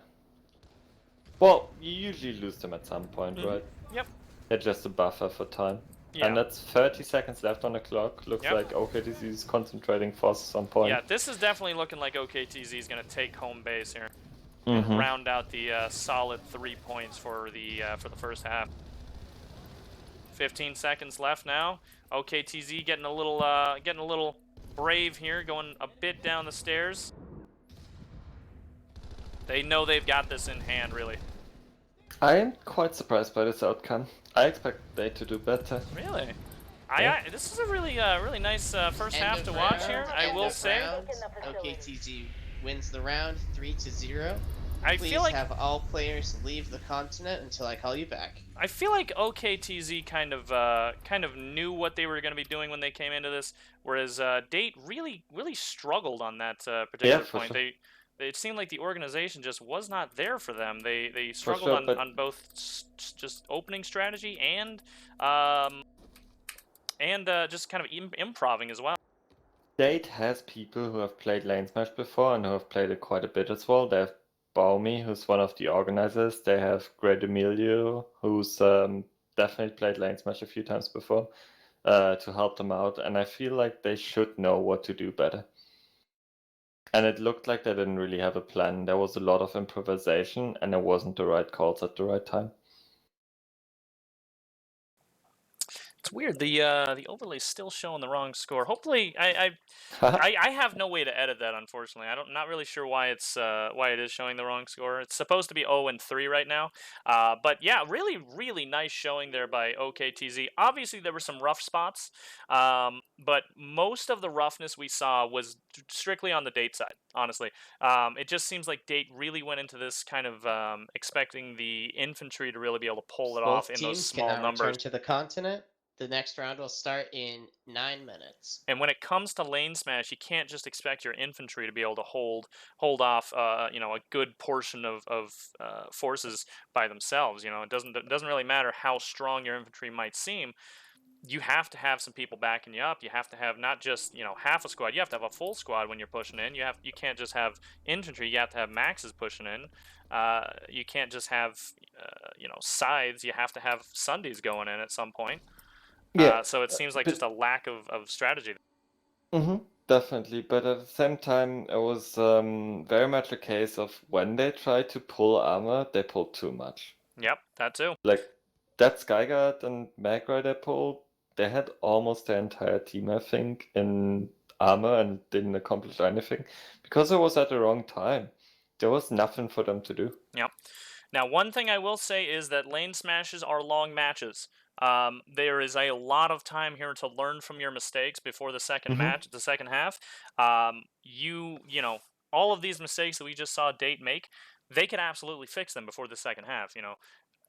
Speaker 3: Well, you usually lose them at some point, right?
Speaker 2: Yep.
Speaker 3: They're just a buffer for time.
Speaker 2: Yeah.
Speaker 3: And that's 30 seconds left on the clock. Looks like OKTZ is concentrating forces on point.
Speaker 2: Yeah, this is definitely looking like OKTZ is going to take home base here. And round out the solid 3 points for the first half. 15 seconds left now. OKTZ getting a little brave here, going a bit down the stairs. They know they've got this in hand, really.
Speaker 3: I am quite surprised by this outcome. I expect they to do better.
Speaker 2: Really? This is a really nice first
Speaker 1: End
Speaker 2: half
Speaker 1: of
Speaker 2: to watch
Speaker 1: round,
Speaker 2: here. I
Speaker 1: end
Speaker 2: will
Speaker 1: of
Speaker 2: say.
Speaker 1: round, OKTZ wins the round 3-0.
Speaker 2: I
Speaker 1: Please
Speaker 2: feel like
Speaker 1: have all players leave the continent until I call you back.
Speaker 2: I feel like OKTZ kind of knew what they were going to be doing when they came into this, whereas Date really struggled on that particular
Speaker 3: for
Speaker 2: point.
Speaker 3: sure.
Speaker 2: It seemed like the organization just was not there for them. They
Speaker 3: For
Speaker 2: struggled
Speaker 3: sure, but
Speaker 2: on both just opening strategy and just kind of improving as well.
Speaker 3: Date has people who have played LaneSmash before and who have played it quite a bit as well. They have Baumi, who's one of the organizers. They have Great Emilio, who's definitely played LaneSmash a few times before, to help them out. And I feel like they should know what to do better. And it looked like they didn't really have a plan. There was a lot of improvisation, and it wasn't the right calls at the right time.
Speaker 2: It's weird. The overlay's still showing the wrong score. Hopefully, I have no way to edit that. Unfortunately, not really sure why why it is showing the wrong score. It's supposed to be 0-3 right now. But yeah, really nice showing there by OKTZ. Obviously, there were some rough spots. But most of the roughness we saw was strictly on the Date side. Honestly, it just seems like Date really went into this kind of expecting the infantry to really be able to pull it off in those small
Speaker 1: Both teams
Speaker 2: numbers.
Speaker 1: can now return to the continent. The next round will start in 9 minutes.
Speaker 2: And when it comes to LaneSmash, you can't just expect your infantry to be able to hold off, a good portion of forces by themselves. It doesn't really matter how strong your infantry might seem. You have to have some people backing you up. You have to have not just half a squad. You have to have a full squad when you're pushing in. You can't just have infantry. You have to have maxes pushing in. You can't just have sides. You have to have Sundays going in at some point.
Speaker 3: Yeah.
Speaker 2: So it seems like just a lack of strategy.
Speaker 3: Definitely, but at the same time, it was very much a case of when they tried to pull armor, they pulled too much.
Speaker 2: Yep, that too.
Speaker 3: Like that Skyguard and Magrai they pulled, they had almost their entire team, I think, in armor and didn't accomplish anything because it was at the wrong time. There was nothing for them to do.
Speaker 2: Yep. Now, one thing I will say is that lane smashes are long matches. There is a lot of time here to learn from your mistakes before the second match, the second half. All of these mistakes that we just saw Date make, they can absolutely fix them before the second half.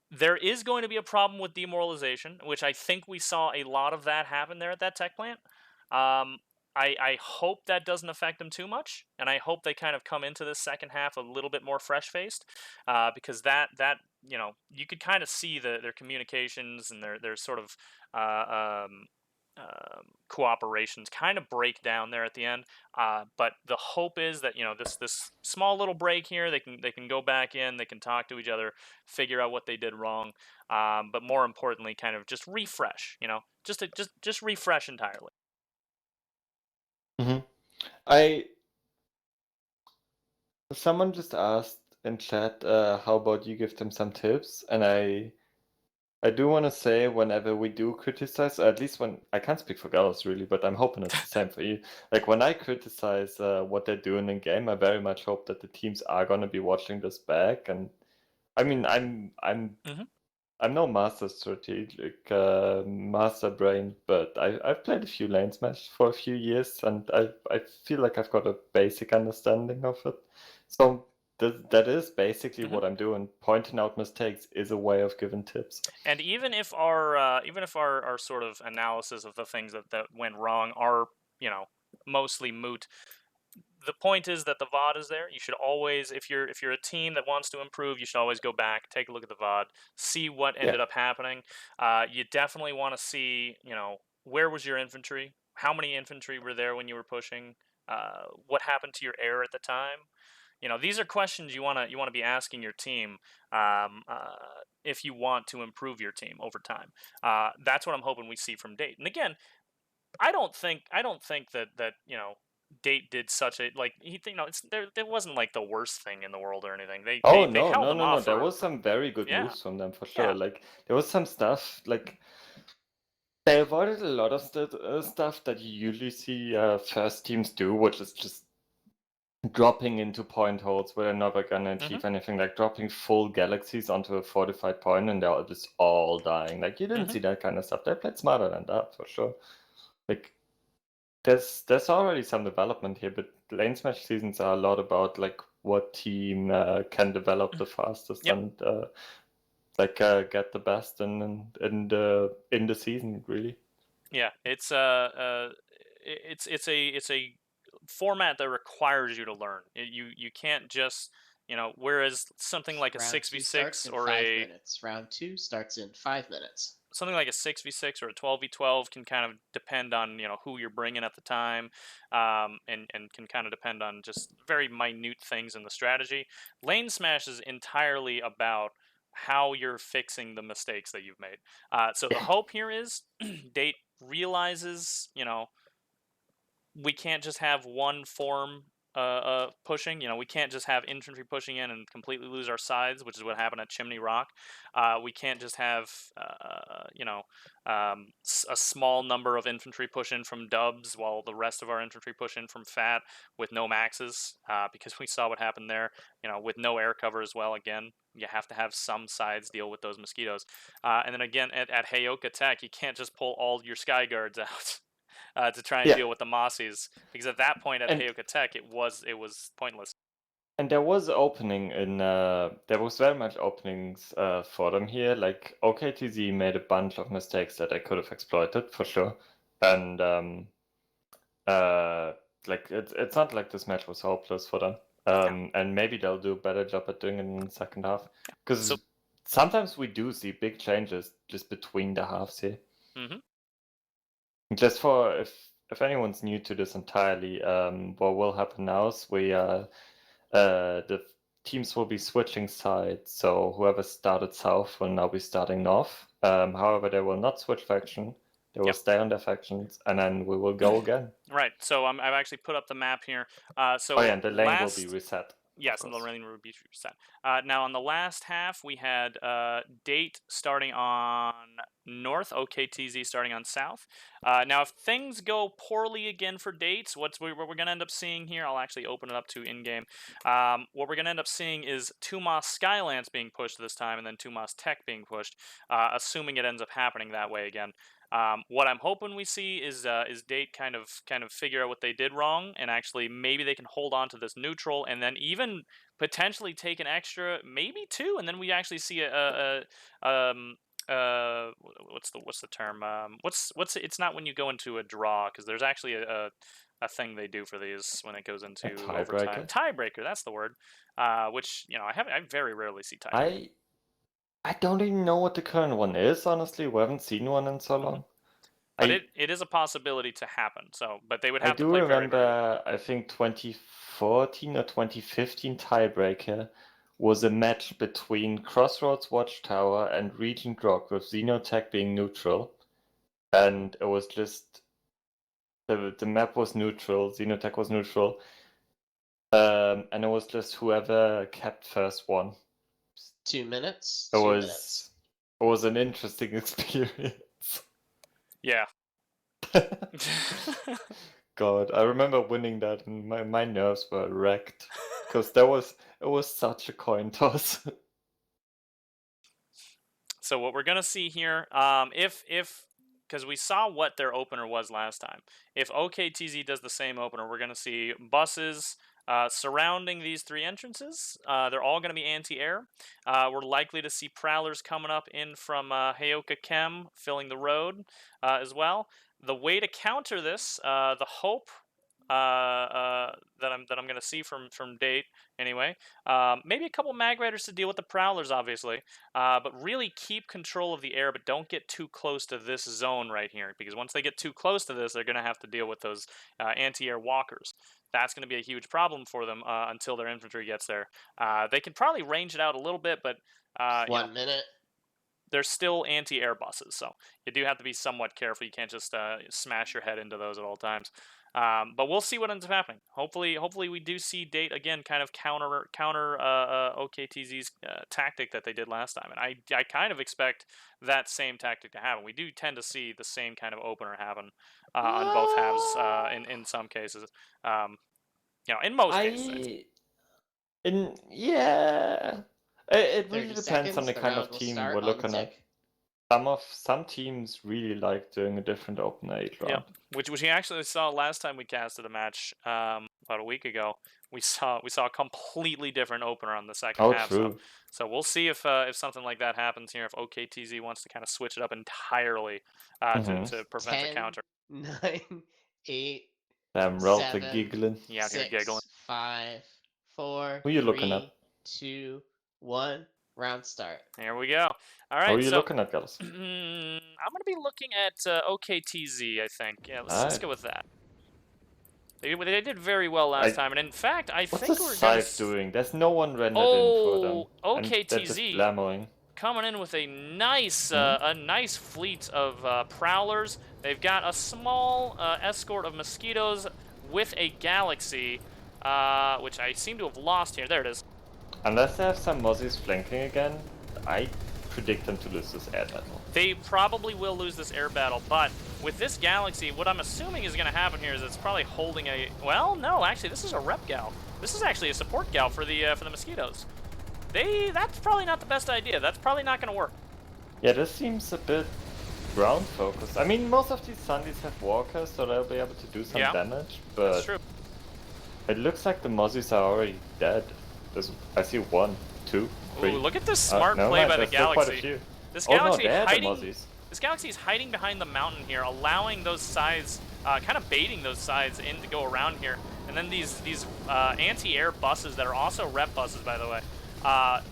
Speaker 2: There is going to be a problem with demoralization, which I think we saw a lot of that happen there at that tech plant. I hope that doesn't affect them too much, and I hope they kind of come into this second half a little bit more fresh-faced, because that you could kind of see their communications and their sort of cooperations kind of break down there at the end. But the hope is that this small little break here, they can go back in, they can talk to each other, figure out what they did wrong, but more importantly, kind of just refresh. Just refresh entirely.
Speaker 3: Someone just asked in chat, how about you give them some tips? And I do want to say, whenever we do criticize, at least when I can't speak for Gallus really, but I'm hoping it's the same for you. Like when I criticize what they're doing in game, I very much hope that the teams are gonna be watching this back. And I mean, I'm no master strategic, master brain, but I've played a few LaneSmash for a few years, and I feel like I've got a basic understanding of it. So that is basically what I'm doing. Pointing out mistakes is a way of giving tips.
Speaker 2: And even if our sort of analysis of the things that went wrong are mostly moot, the point is that the VOD is there. You should always, if you're a team that wants to improve, you should always go back, take a look at the VOD, see what ended up happening. You definitely want to see, where was your infantry? How many infantry were there when you were pushing? What happened to your air at the time? These are questions you want to be asking your team if you want to improve your team over time. That's what I'm hoping we see from Date. And again, I don't think that Date did such a it wasn't like the worst thing in the world or anything. They held them off.
Speaker 3: There was some very good moves from them for sure. Like there was some stuff like they avoided a lot of stuff that you usually see first teams do, which is just dropping into point holes where they're never gonna achieve anything, like dropping full galaxies onto a fortified point and they're just all dying. Like, you didn't see that kind of stuff. They played smarter than that, for sure. Like, there's already some development here, but LaneSmash seasons are a lot about, like, what team can develop the fastest and get the best in the season, really.
Speaker 2: Yeah, it's a format that requires you to learn. You can't just, whereas something like a
Speaker 1: Round 2
Speaker 2: 6v6
Speaker 1: starts in
Speaker 2: or
Speaker 1: 5 minutes. Round 2 starts in 5 minutes.
Speaker 2: Something like a 6v6 or a 12v12 can kind of depend on who you're bringing at the time, and can kind of depend on just very minute things in the strategy. LaneSmash is entirely about how you're fixing the mistakes that you've made. So the hope here is Date realizes, we can't just have one form pushing. We can't just have infantry pushing in and completely lose our sides, which is what happened at Chimney Rock. We can't just have a small number of infantry push in from dubs while the rest of our infantry push in from fat with no maxes, because we saw what happened there. With no air cover as well. Again, you have to have some sides deal with those mosquitoes. And then again, at Heyoka Tech, you can't just pull all your sky guards out. To try and deal with the Mossies, because at that point at Heyoka Tech, it was pointless.
Speaker 3: And there was opening in there was very much openings for them here. Like, OKTZ made a bunch of mistakes that I could have exploited for sure, and like it's not like this match was hopeless for them. And maybe they'll do a better job at doing it in the second half, because sometimes we do see big changes just between the halves here. Just for if anyone's new to this entirely, what will happen now is the teams will be switching sides, so whoever started south will now be starting north. However, they will not switch faction. They will stay on their factions, and then we will go again.
Speaker 2: Right. So I've actually put up the map here. So
Speaker 3: and the lane will be reset.
Speaker 2: Yes, and the lane will be reset. Now, on the last half, we had Date starting on north, OKTZ starting on south. Now, if things go poorly again for Dates, what we're going to end up seeing here, I'll actually open it up to in-game. What we're going to end up seeing is Tumas Skylance being pushed this time, and then Tumas Tech being pushed, assuming it ends up happening that way again. What I'm hoping we see is Date kind of figure out what they did wrong, and actually maybe they can hold on to this neutral, and then even potentially take an extra, maybe two, and then we actually see what's the term? It's not when you go into a draw, because there's actually a thing they do for these when it goes into overtime. Tiebreaker, that's the word. Which I very rarely see tiebreaker.
Speaker 3: I don't even know what the current one is, honestly. We haven't seen one in so long.
Speaker 2: But it is a possibility to happen. So, but they would have to play
Speaker 3: remember,
Speaker 2: very, very
Speaker 3: I think 2014 or 2015 tiebreaker was a match between Crossroads Watchtower and Regent Rock, with Xenotech being neutral. And it was just the map was neutral, Xenotech was neutral. And it was just whoever kept first won.
Speaker 1: 2 minutes.
Speaker 3: It was an interesting experience.
Speaker 2: Yeah.
Speaker 3: God, I remember winning that, and my nerves were wrecked, because it was such a coin toss.
Speaker 2: So what we're gonna see here, if because we saw what their opener was last time. If OKTZ does the same opener, we're gonna see buses surrounding these three entrances. They're all going to be anti-air. We're likely to see prowlers coming up in from Heyoka Chem, filling the road as well. The way to counter this, the hope that I'm going to see from Date anyway, maybe a couple mag riders to deal with the prowlers, obviously, but really keep control of the air, but don't get too close to this zone right here, because once they get too close to this, they're going to have to deal with those anti-air walkers. That's going to be a huge problem for them until their infantry gets there. They can probably range it out a little bit, but
Speaker 1: 1 minute.
Speaker 2: They're still anti-air buses, so you do have to be somewhat careful. You can't just smash your head into those at all times. But we'll see what ends up happening. Hopefully we do see Date again kind of counter OKTZ's tactic that they did last time, and I kind of expect that same tactic to happen. We do tend to see the same kind of opener happen on both halves in some cases. You know, in most cases.
Speaker 3: Yeah. It really
Speaker 1: 30
Speaker 3: depends
Speaker 1: seconds,
Speaker 3: on the kind of
Speaker 1: round will
Speaker 3: team
Speaker 1: start
Speaker 3: we're
Speaker 1: on the
Speaker 3: looking at.
Speaker 1: tick.
Speaker 3: Some teams really like doing a different open 8 round.
Speaker 2: Yeah, which we actually saw last time we casted a match about a week ago. We saw a completely different opener on the second
Speaker 3: Oh,
Speaker 2: half.
Speaker 3: true.
Speaker 2: So we'll see if something like that happens here. If OKTZ wants to kind of switch it up entirely to prevent a
Speaker 1: 10,
Speaker 2: counter.
Speaker 1: 9, 8,
Speaker 3: Damn, Ralph are
Speaker 1: 7,
Speaker 3: giggling.
Speaker 2: Yeah, out here giggling.
Speaker 1: 6, 5, 4,
Speaker 3: Who you looking at?
Speaker 1: 3, 2, 1. Round start.
Speaker 2: Here we go. All right.
Speaker 3: Who are you
Speaker 2: so
Speaker 3: looking at, guys?
Speaker 2: I'm gonna be looking at OKTZ. I think. Yeah, let's
Speaker 3: Alright.
Speaker 2: go with that. They did very well last time, and in fact, I
Speaker 3: What's
Speaker 2: think
Speaker 3: the
Speaker 2: we're gonna.
Speaker 3: Scythe doing? There's no one rendered in for them.
Speaker 2: Oh,
Speaker 3: And they're just
Speaker 2: OKTZ
Speaker 3: blamoing.
Speaker 2: coming in with a nice fleet of prowlers. They've got a small escort of mosquitoes with a galaxy, which I seem to have lost here. There it is.
Speaker 3: Unless they have some Mozzies flanking again, I predict them to lose this air battle.
Speaker 2: They probably will lose this air battle, but with this galaxy, what I'm assuming is going to happen here is it's probably holding a. Well, no, actually, this is a rep gal. This is actually a support gal for the mosquitoes. That's probably not the best idea. That's probably not going to work.
Speaker 3: Yeah, this seems a bit ground focused. I mean, most of these Sundies have walkers, so they'll be able to do some damage, but
Speaker 2: That's true.
Speaker 3: it looks like the Mozzies are already dead. I see 1, 2, 3.
Speaker 2: Ooh, look at this smart
Speaker 3: never
Speaker 2: play
Speaker 3: mind,
Speaker 2: by the
Speaker 3: there's still quite a
Speaker 2: galaxy.
Speaker 3: few.
Speaker 2: This
Speaker 3: Oh no,
Speaker 2: galaxy
Speaker 3: they're the
Speaker 2: hiding.
Speaker 3: Mozzies.
Speaker 2: This galaxy is hiding behind the mountain here, allowing those sides, kind of baiting those sides in to go around here. And then these anti-air buses that are also rep buses, by the way.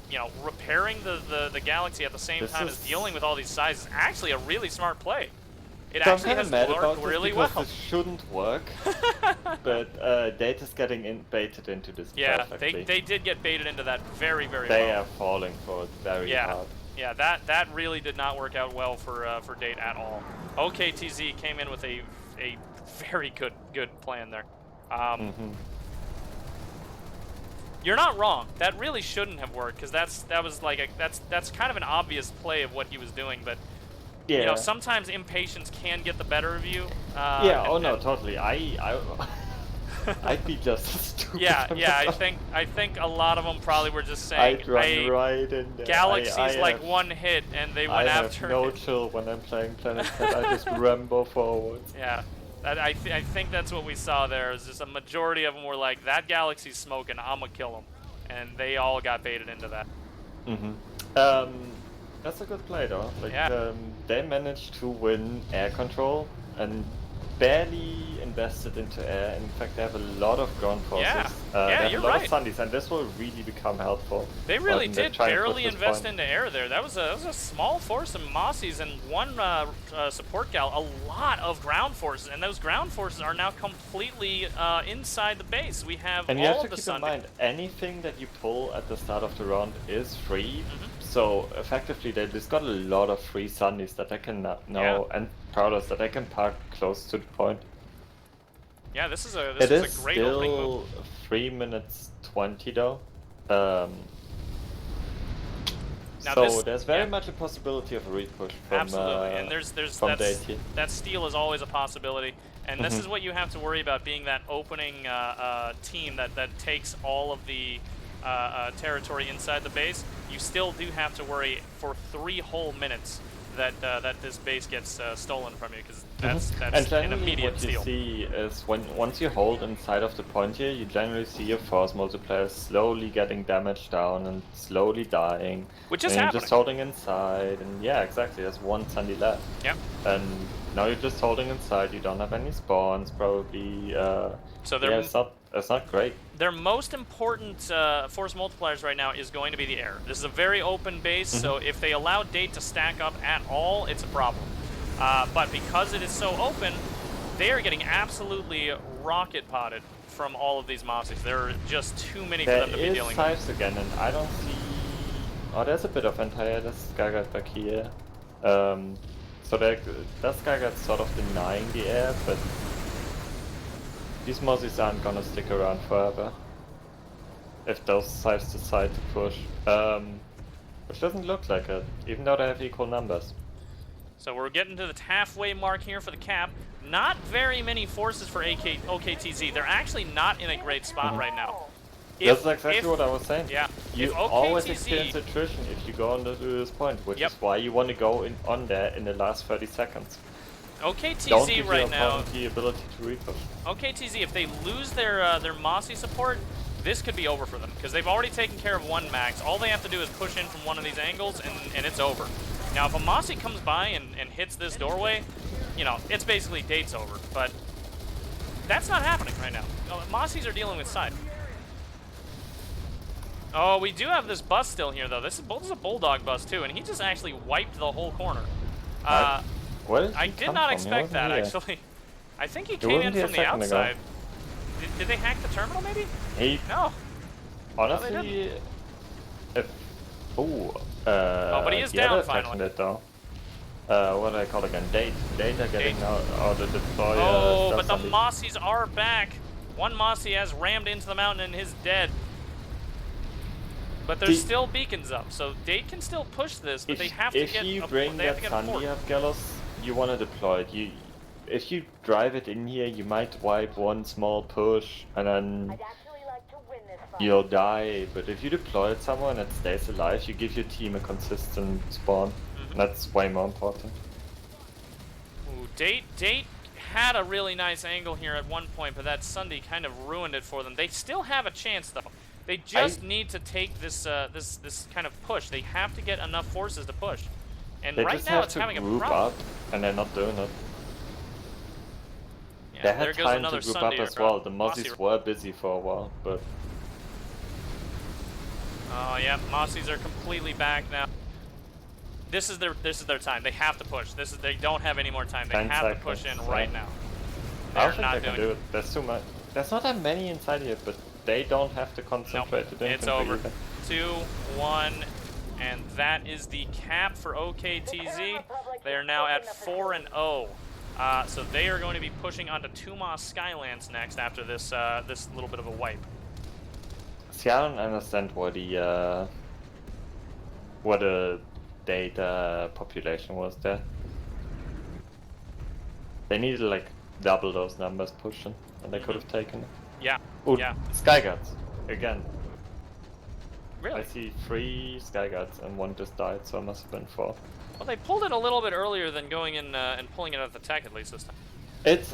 Speaker 2: You know, repairing the galaxy at the same time as dealing with all these sides is actually a really smart play. It
Speaker 3: So
Speaker 2: actually has worked really well.
Speaker 3: This shouldn't work, but Data's getting baited into this perfectly.
Speaker 2: they did get baited into that very well.
Speaker 3: They are falling for it very hard.
Speaker 2: Yeah, that really did not work out well for Date at all. OKTZ came in with a very good plan there. You're not wrong. That really shouldn't have worked because that's kind of an obvious play of what he was doing, but.
Speaker 3: Yeah.
Speaker 2: You know, sometimes impatience can get the better of you.
Speaker 3: No, totally. I'd be just as stupid.
Speaker 2: Yeah. I think a lot of them probably were just saying,
Speaker 3: I'd run right in there.
Speaker 2: Galaxy's like one hit, and they went after
Speaker 3: I have no chill when I'm playing Planet Pet. I just rambo forwards.
Speaker 2: Yeah. I think that's what we saw there. Is just a majority of them were like, that Galaxy's smoking, I'ma kill him. And they all got baited into that.
Speaker 3: That's a good play though. Like,
Speaker 2: yeah.
Speaker 3: They managed to win air control and barely invested into air. In fact, they have a lot of ground forces. They have a lot of Sundies, and this will really become helpful.
Speaker 2: They really did barely invest into air there. That was a small force of Mossies and one support gal. A lot of ground forces, and those ground forces are now completely inside the base. We have
Speaker 3: and
Speaker 2: all
Speaker 3: you have
Speaker 2: of
Speaker 3: to
Speaker 2: the
Speaker 3: keep in mind, anything that you pull at the start of the round is free. So effectively, they just got a lot of free Sundies that they can and Prowlers that they can park close to the point.
Speaker 2: Yeah, this is a great opening move.
Speaker 3: It is still 3 minutes 20 though. So there's very much a possibility of a repush from
Speaker 2: absolutely, and there's that steal is always a possibility, and this is what you have to worry about, being that opening team that takes all of the territory inside the base. You still do have to worry for 3 whole minutes that this base gets stolen from you, because that's an immediate steal.
Speaker 3: What you see is once you hold inside of the point here, you generally see your force multiplier slowly getting damaged down and slowly dying.
Speaker 2: Which is
Speaker 3: happening.
Speaker 2: happening.
Speaker 3: You're just holding inside, and yeah, exactly. There's 1 Sundy left.
Speaker 2: Yep.
Speaker 3: And now you're just holding inside. You don't have any spawns, probably.
Speaker 2: So
Speaker 3: it's not great.
Speaker 2: Their most important force multipliers right now is going to be the air. This is a very open base, so if they allow Date to stack up at all, it's a problem. But because it is so open, they are getting absolutely rocket potted from all of these Mossies. There are just too many for them to be dealing with.
Speaker 3: There is Scythes again, and I don't see... Oh, there's a bit of anti-air. That's Skagat back here. So that Skagat's sort of denying the air, but these Mossies aren't gonna stick around forever if those sides decide to push. Which doesn't look like it, even though they have equal numbers.
Speaker 2: So we're getting to the halfway mark here for the cap. Not very many forces for OKTZ. They're actually not in a great spot right now.
Speaker 3: That's exactly what I was saying.
Speaker 2: Yeah.
Speaker 3: You
Speaker 2: if
Speaker 3: always
Speaker 2: OKTZ
Speaker 3: experience attrition if you go on to this point, which is why you want to go on there in the last 30 seconds.
Speaker 2: OKTZ
Speaker 3: Don't give
Speaker 2: right
Speaker 3: your
Speaker 2: now.
Speaker 3: opponent the ability to repush.
Speaker 2: OKTZ, if they lose their Mossy support, this could be over for them because they've already taken care of one max. All they have to do is push in from one of these angles, and it's over. Now, if a Mossy comes by and hits this doorway, you know, it's basically date's over. But that's not happening right now. Mossies are dealing with side. Oh, we do have this bus still here, though. This is a Bulldog bus, too, and he just actually wiped the whole corner. I did not expect that, actually. I think he came in from the outside. Did they hack the terminal, maybe? No.
Speaker 3: Honestly,
Speaker 2: but he is down finally.
Speaker 3: It, though. What do I call it again? Data getting out of the deploy.
Speaker 2: Oh, but the Mossies are back. One Mossy has rammed into the mountain and is dead. But there's still beacons up, so they can still push this, but they have to get
Speaker 3: If you bring that Sandy up, Gallows, you want to deploy it. If you drive it in here, you might wipe one small push, and then you'll die. But if you deploy it somewhere and it stays alive, you give your team a consistent spawn. That's way more important.
Speaker 2: Ooh, Date had a really nice angle here at one point, but that Sunday kind of ruined it for them. They still have a chance, though. They just need to take this this kind of push. They have to get enough forces to push. And right now it's having a problem.
Speaker 3: They just have to group up, and they're not doing it.
Speaker 2: Yeah,
Speaker 3: they had time to group up as well. The Mossies were busy for a while, but...
Speaker 2: Oh yeah, Mossies are completely back now. This is their time. They have to push. They don't have any more time. They have to push in right now.
Speaker 3: I don't think they can do it. There's too much. There's not that many inside here, but they don't have to concentrate.
Speaker 2: Nope. It's over. 2-1, and that is the cap for OKTZ. They are now at 4-0. So they are going to be pushing onto Tumas Skylands next after this this little bit of a wipe.
Speaker 3: See, I don't understand what the data population was there. They needed like double those numbers pushing, and they could have taken it.
Speaker 2: Yeah.
Speaker 3: Ooh,
Speaker 2: yeah.
Speaker 3: Skyguards again.
Speaker 2: Really?
Speaker 3: I see 3 Skyguards and 1 just died, so it must have been 4.
Speaker 2: Well, they pulled it a little bit earlier than going in and pulling it at the tech, at least this time.
Speaker 3: It's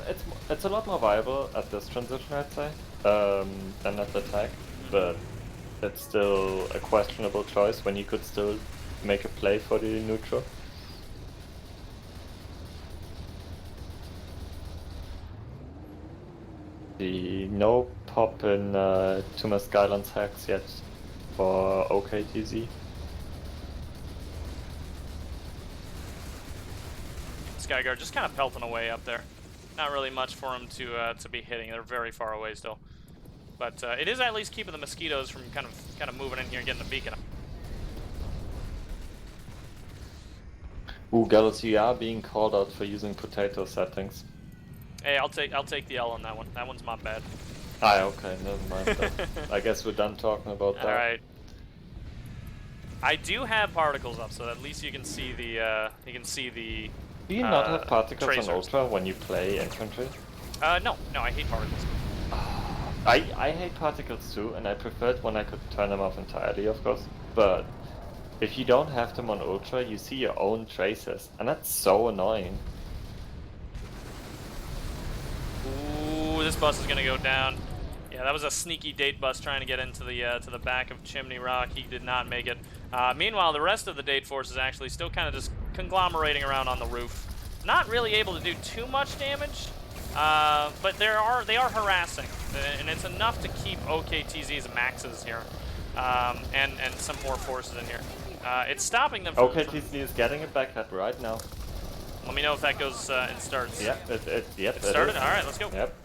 Speaker 3: a lot more viable at this transition, I'd say, than at the tech, but it's still a questionable choice when you could still make a play for the neutral. No pop in Tumas Skylands hacks yet for OKTZ.
Speaker 2: Skyguard just kind of pelting away up there. Not really much for him to be hitting. They're very far away still, but it is at least keeping the mosquitoes from kind of moving in here and getting the beacon up.
Speaker 3: Ooh, Gallows, you are being called out for using potato settings.
Speaker 2: Hey, I'll take the L on that one. That one's my bad.
Speaker 3: Ah, okay, never mind that. I guess we're done talking about that.
Speaker 2: Alright. I do have particles up, so at least you can see the
Speaker 3: Do you not have particles
Speaker 2: tracers
Speaker 3: on Ultra when you play infantry?
Speaker 2: No, I hate particles.
Speaker 3: I hate particles too, and I preferred when I could turn them off entirely, of course. But if you don't have them on Ultra, you see your own tracers, and that's so annoying.
Speaker 2: Ooh, this bus is gonna go down. Yeah, that was a sneaky date bus trying to get into the back of Chimney Rock. He did not make it. Meanwhile, the rest of the date force is actually still kind of just conglomerating around on the roof. Not really able to do too much damage, but they are harassing, and it's enough to keep OKTZ's maxes here, and some more forces in here. It's stopping them from...
Speaker 3: OKTZ is getting it back up right now.
Speaker 2: Let me know if that goes and starts.
Speaker 3: Yep, it
Speaker 2: started? Alright, let's go.
Speaker 3: Yep.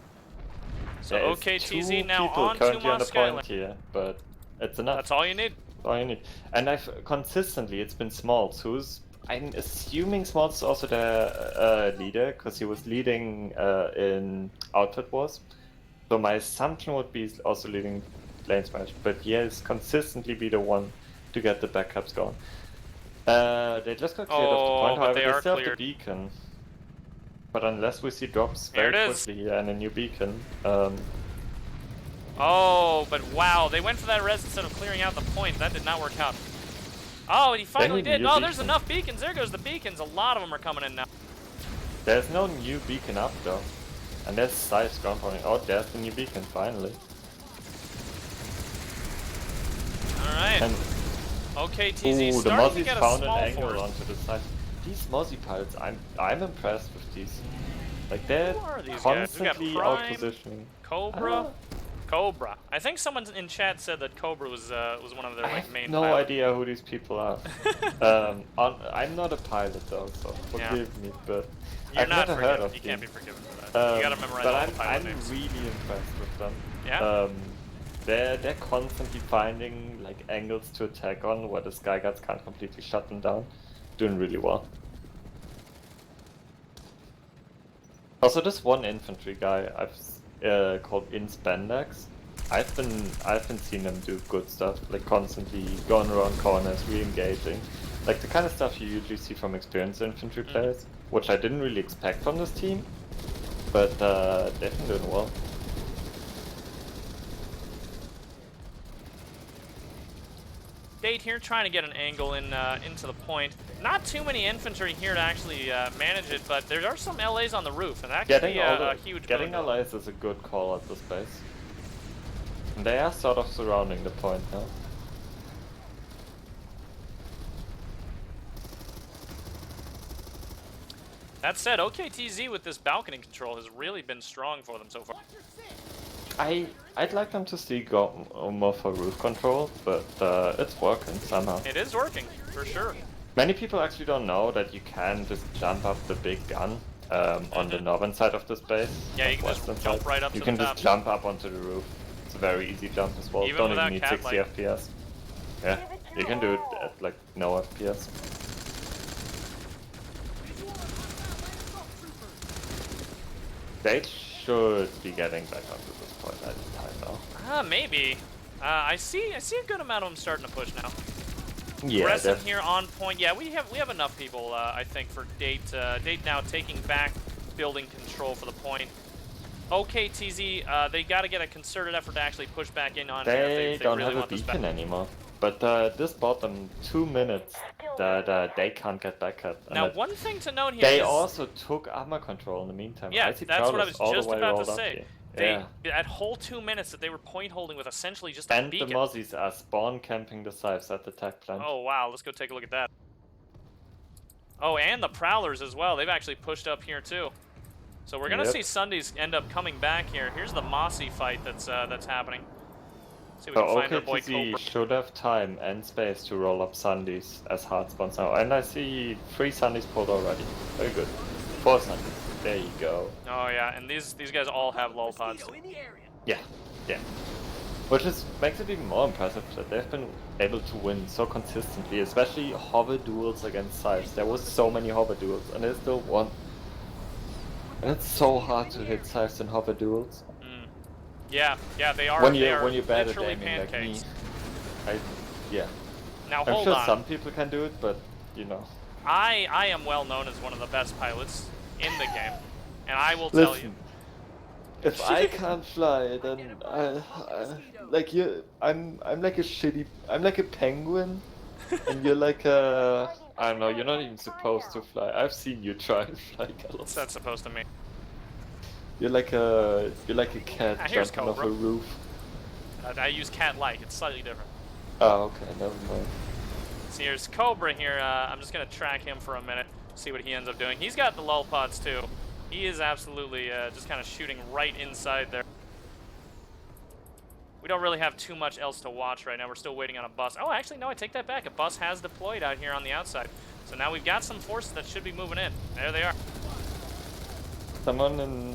Speaker 2: So OKTZ now on Tumas Skyland
Speaker 3: here, but it's enough.
Speaker 2: That's all you need.
Speaker 3: That's all you need. And I've consistently, it's been Smalls, who's... I'm assuming Smalls is also the leader, because he was leading in Outfit Wars. So my assumption would be he's also leading LaneSmash, but he has consistently be the one to get the backups going. They just got cleared off the point,
Speaker 2: but
Speaker 3: however,
Speaker 2: they
Speaker 3: they
Speaker 2: are
Speaker 3: still have
Speaker 2: cleared.
Speaker 3: the beacon. But unless we see drops
Speaker 2: There
Speaker 3: very
Speaker 2: it is.
Speaker 3: quickly and a new beacon,
Speaker 2: Oh, but wow, they went for that res instead of clearing out the point. That did not work out. Oh, and he finally
Speaker 3: need a
Speaker 2: did.
Speaker 3: new
Speaker 2: Oh, there's
Speaker 3: beacon.
Speaker 2: enough beacons. There goes the beacons. A lot of them are coming in now.
Speaker 3: there's no new beacon up though. And there's Scythe's ground pounding. Oh, there's the new beacon, finally.
Speaker 2: Alright.
Speaker 3: And
Speaker 2: Okay, TZ
Speaker 3: ooh, the
Speaker 2: starting to
Speaker 3: Mozzies
Speaker 2: get a
Speaker 3: found an
Speaker 2: small
Speaker 3: angle
Speaker 2: force.
Speaker 3: onto the side. These Mozzie pilots, I'm impressed with these. Like they're
Speaker 2: Who are these guys? We got
Speaker 3: constantly
Speaker 2: Prime,
Speaker 3: out-positioning.
Speaker 2: Cobra. Cobra. I think someone in chat said that Cobra was one of their
Speaker 3: I
Speaker 2: like
Speaker 3: have
Speaker 2: main
Speaker 3: no
Speaker 2: pilots.
Speaker 3: idea who these people are. I'm not a pilot though, so forgive me, but
Speaker 2: You're
Speaker 3: I've
Speaker 2: not
Speaker 3: never heard
Speaker 2: forgiven.
Speaker 3: of
Speaker 2: You can't be
Speaker 3: these.
Speaker 2: forgiven for that. You gotta memorize
Speaker 3: But
Speaker 2: all the pilot
Speaker 3: I'm
Speaker 2: names.
Speaker 3: really impressed with them.
Speaker 2: Yeah?
Speaker 3: They're constantly finding like angles to attack on where the Sky Guards can't completely shut them down. Doing really well. Also, this one infantry guy I've called Inspandex. I've been seeing them do good stuff, like constantly going around corners, re-engaging, like the kind of stuff you usually see from experienced infantry players, which I didn't really expect from this team, but they've been doing well.
Speaker 2: Date here trying to get an angle in into the point. Not too many infantry here to actually manage it, but there are some LAs on the roof, and that could
Speaker 3: Getting
Speaker 2: be a huge
Speaker 3: getting
Speaker 2: boon.
Speaker 3: allies is a good call at this base. And they are sort of surrounding the point now.
Speaker 2: That said, OKTZ with this balcony control has really been strong for them so far.
Speaker 3: I'd like them to see go more for roof control, but it's working somehow.
Speaker 2: It is working, for sure.
Speaker 3: Many people actually don't know that you can just jump up the big gun on the northern side of this base.
Speaker 2: Yeah, you can just
Speaker 3: western
Speaker 2: jump
Speaker 3: side.
Speaker 2: right up
Speaker 3: You
Speaker 2: to
Speaker 3: can
Speaker 2: the
Speaker 3: just
Speaker 2: top.
Speaker 3: jump up onto the roof. It's a very easy jump as well.
Speaker 2: Even
Speaker 3: Don't
Speaker 2: without
Speaker 3: even need
Speaker 2: cat
Speaker 3: 60
Speaker 2: light.
Speaker 3: FPS. Yeah, you can do it at like no FPS. They should be getting back onto this point at the time now.
Speaker 2: Maybe. I see a good amount of them starting to push now.
Speaker 3: Yeah,
Speaker 2: Resting here on point. Yeah, we have enough people, I think, for Date. Date now taking back building control for the point. Okay, TZ, they got to get a concerted effort to actually push back in on here if they
Speaker 3: don't
Speaker 2: really
Speaker 3: have a
Speaker 2: want this back.
Speaker 3: beacon anymore. But this bought them 2 minutes that they can't get back at. And
Speaker 2: Now, one thing to note here
Speaker 3: they
Speaker 2: is...
Speaker 3: also took armor control in the meantime.
Speaker 2: Yeah,
Speaker 3: I see
Speaker 2: that's what I was
Speaker 3: Prowlers all
Speaker 2: just
Speaker 3: the way
Speaker 2: about to
Speaker 3: rolled up
Speaker 2: say.
Speaker 3: here.
Speaker 2: That whole 2 minutes that they were point holding with essentially just a
Speaker 3: And
Speaker 2: beacon.
Speaker 3: the Mozzies are spawn camping the Scythes at the tech plant.
Speaker 2: Oh, wow. Let's go take a look at that. Oh, and the Prowlers as well. They've actually pushed up here, too. So we're going to see Sundays end up coming back here. Here's the Mossy fight that's happening. See if we can find our boy
Speaker 3: OKTZ
Speaker 2: Cobra.
Speaker 3: should have time and space to roll up Sundays as hard spawns now. And I see 3 Sundays pulled already. Very good. 4 Sundays. There you go.
Speaker 2: Oh, yeah. And these guys all have lull pods.
Speaker 3: Yeah, yeah. Which makes it even more impressive that they've been able to win so consistently, especially hover duels against Scythes. There was so many hover duels, and they still won. And it's so hard to hit Scythes in hover duels.
Speaker 2: Yeah, they are.
Speaker 3: When
Speaker 2: they
Speaker 3: you're
Speaker 2: are
Speaker 3: bad at
Speaker 2: literally
Speaker 3: aiming like me,
Speaker 2: pancakes.
Speaker 3: yeah.
Speaker 2: Now
Speaker 3: I'm
Speaker 2: hold
Speaker 3: sure
Speaker 2: on.
Speaker 3: some people can do it, but you know.
Speaker 2: I am well known as one of the best pilots in the game, and I will tell you.
Speaker 3: If I can't fly, then like I'm like a I'm like a penguin, and you're like a, I don't know, you're not even supposed to fly. I've seen you try and fly, Carlos.
Speaker 2: What's that supposed to mean?
Speaker 3: You're like a cat
Speaker 2: Here's
Speaker 3: jumping off
Speaker 2: Cobra.
Speaker 3: a roof.
Speaker 2: I use cat-like. It's slightly different.
Speaker 3: Oh, okay, never mind.
Speaker 2: So here's Cobra here. I'm just gonna track him for a minute, see what he ends up doing. He's got the lull pods too. He is absolutely just kind of shooting right inside there. We don't really have too much else to watch right now. We're still waiting on a bus. Oh, actually, no, I take that back. A bus has deployed out here on the outside. So now we've got some forces that should be moving in. There they are.
Speaker 3: Someone in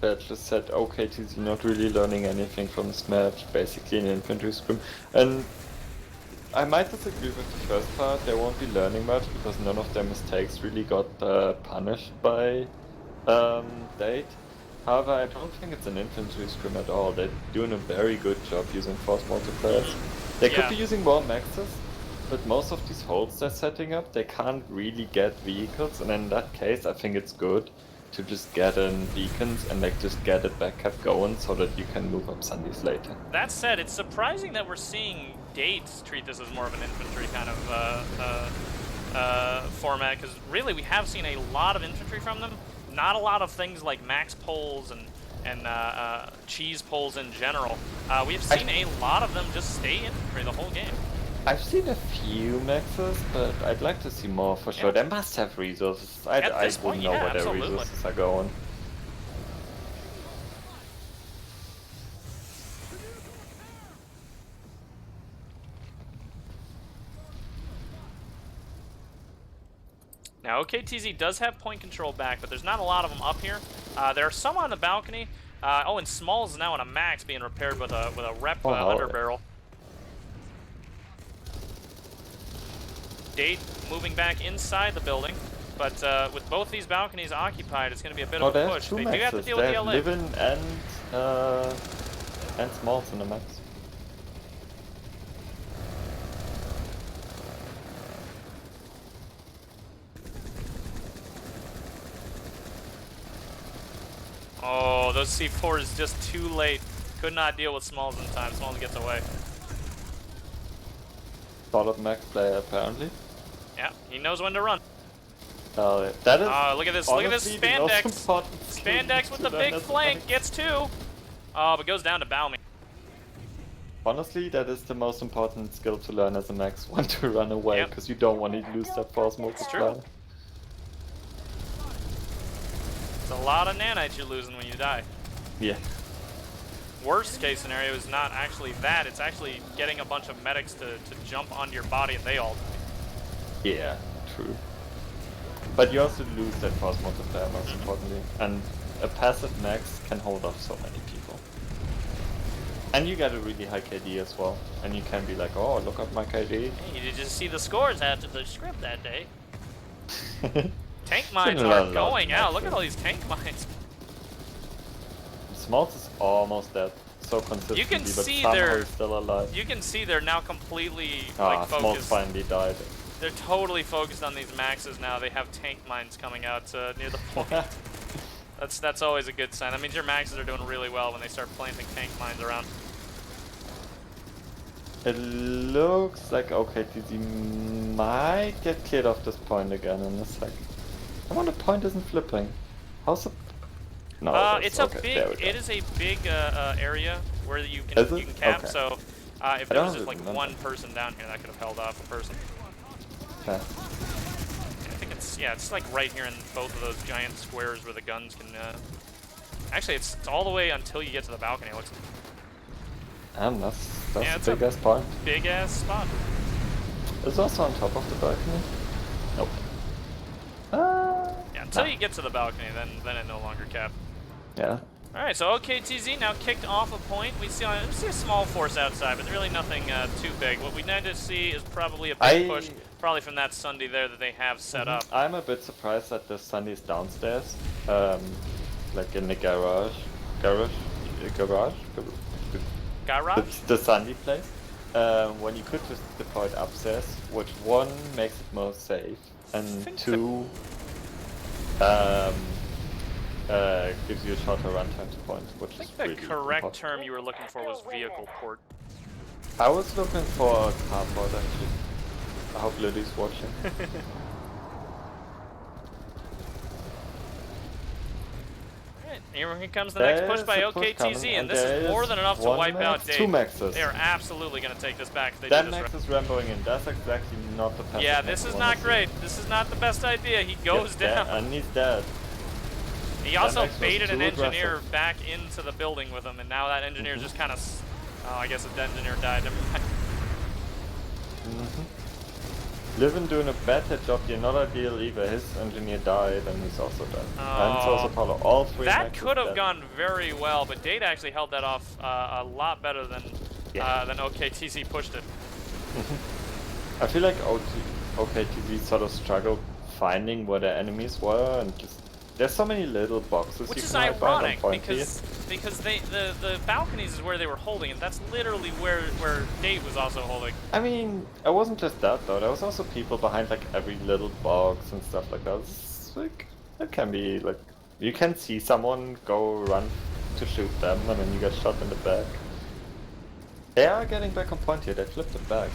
Speaker 3: chat just said, OKTZ not really learning anything from this match, basically an infantry scrim. And I might disagree with the first part. They won't be learning much because none of their mistakes really got punished by Date. However, I don't think it's an infantry scrim at all. They're doing a very good job using force multipliers. They could be using more maxes, with most of these holds they're setting up, they can't really get vehicles, and in that case, I think it's good to just get in beacons and like just get it back kept going so that you can move up Sundays later.
Speaker 2: That said, it's surprising that we're seeing Dates treat this as more of an infantry kind of format, because really we have seen a lot of infantry from them. Not a lot of things like max poles and cheese poles in general. We have seen a lot of them just stay infantry the whole game.
Speaker 3: I've seen a few maxes, but I'd like to see more for sure. They must have resources. I wouldn't know where their resources are going.
Speaker 2: Now, OKTZ does have point control back, but there's not a lot of them up here. There are some on the balcony. Oh, and Smalls is now on a max being repaired with a rep underbarrel. Date moving back inside the building, but with both these balconies occupied, it's going to be a bit of a push. They do have to deal with the LA.
Speaker 3: Livin and Smalls in the max.
Speaker 2: Oh, those C4s just too late. Could not deal with Smalls in time. Smalls gets away.
Speaker 3: Solid max player apparently.
Speaker 2: Yeah, he knows when to run.
Speaker 3: Oh, yeah. That is.
Speaker 2: Look at this! Look at this Spandex! Spandex with the big flank gets 2. Oh, but goes down to Balmy.
Speaker 3: Honestly, that is the most important skill to learn as a max. When to run away, because you don't want to lose that force multiplier.
Speaker 2: True. It's a lot of nanites you're losing when you die.
Speaker 3: Yeah.
Speaker 2: Worst case scenario is not actually that, it's actually getting a bunch of medics to jump onto your body and they all die.
Speaker 3: Yeah, true. But you also lose that force multiplier most importantly. And a passive max can hold off so many people. And you get a really high KD as well. And you can be like, oh, look up my KD.
Speaker 2: Hey, you just see the scores after the script that day. Tank mines are going out. Look at all these tank mines.
Speaker 3: Smalls is almost dead. So consistently,
Speaker 2: you can
Speaker 3: but
Speaker 2: see
Speaker 3: they're still alive.
Speaker 2: You can see they're now completely
Speaker 3: Smalls
Speaker 2: focused.
Speaker 3: finally died.
Speaker 2: They're totally focused on these maxes now. They have tank mines coming out near the point. That's always a good sign. That means your maxes are doing really well when they start planting tank mines around.
Speaker 3: It looks like OKTZ might get cleared off this point again in a second. I wonder the point isn't flipping. How's the... No,
Speaker 2: it's a big. It is a big area where you can cap. Okay. So if there was just like one person down here, that could have held off a person.
Speaker 3: Okay.
Speaker 2: I think it's like right here in both of those giant squares where the guns can. Actually, it's all the way until you get to the balcony. It looks.
Speaker 3: That's a big ass point.
Speaker 2: Big ass spot.
Speaker 3: It's also on top of the balcony. Nope.
Speaker 2: Yeah, until you get to the balcony, then it no longer cap.
Speaker 3: Yeah.
Speaker 2: All right, so OKTZ now kicked off a point. We see a small force outside, but really nothing too big. What we need to see is probably a big push, probably from that Sunday there that they have set up.
Speaker 3: I'm a bit surprised that the Sunday is downstairs, like in the garage. The Sunday place. When you could just deploy it upstairs, which one makes it more safe, and two gives you a shorter runtime to point, which is really
Speaker 2: the correct term you were looking for was vehicle port.
Speaker 3: I was looking for a carport actually. I hope Lily's watching.
Speaker 2: Here comes the next push by OKTZ, and this is more than enough to wipe out Dave.
Speaker 3: Two maxes.
Speaker 2: They are absolutely going to take this back.
Speaker 3: That max is ramboing in. That's exactly not the best.
Speaker 2: Yeah, this is not great. This is not the best idea. He goes down.
Speaker 3: And he's dead.
Speaker 2: He also baited an engineer back into the building with him, and now that engineer just kind of... Oh, I guess the engineer died. Never mind.
Speaker 3: Livin doing a better job here, not ideal either. His engineer died and he's also dead. And it's also Paulo. All three.
Speaker 2: That could have gone very well, but Data actually held that off a lot better than OKTZ pushed it.
Speaker 3: I feel like OKTZ sort of struggled finding where their enemies were and just There's so many little boxes.
Speaker 2: Which
Speaker 3: you
Speaker 2: is
Speaker 3: can hide behind on
Speaker 2: ironic
Speaker 3: Pointy.
Speaker 2: because the balconies is where they were holding, and that's literally where Date was also holding.
Speaker 3: I mean, it wasn't just that though. There was also people behind like every little box and stuff like that. It's like it can be like you can see someone go run to shoot them, and then you get shot in the back. They are getting back on point here. They flipped it back.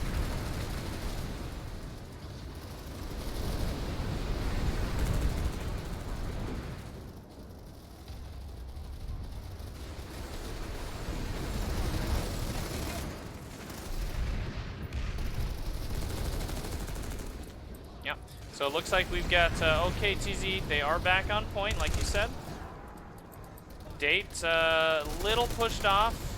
Speaker 2: Yep. So it looks like we've got OKTZ. They are back on point, like you said. Date little pushed off.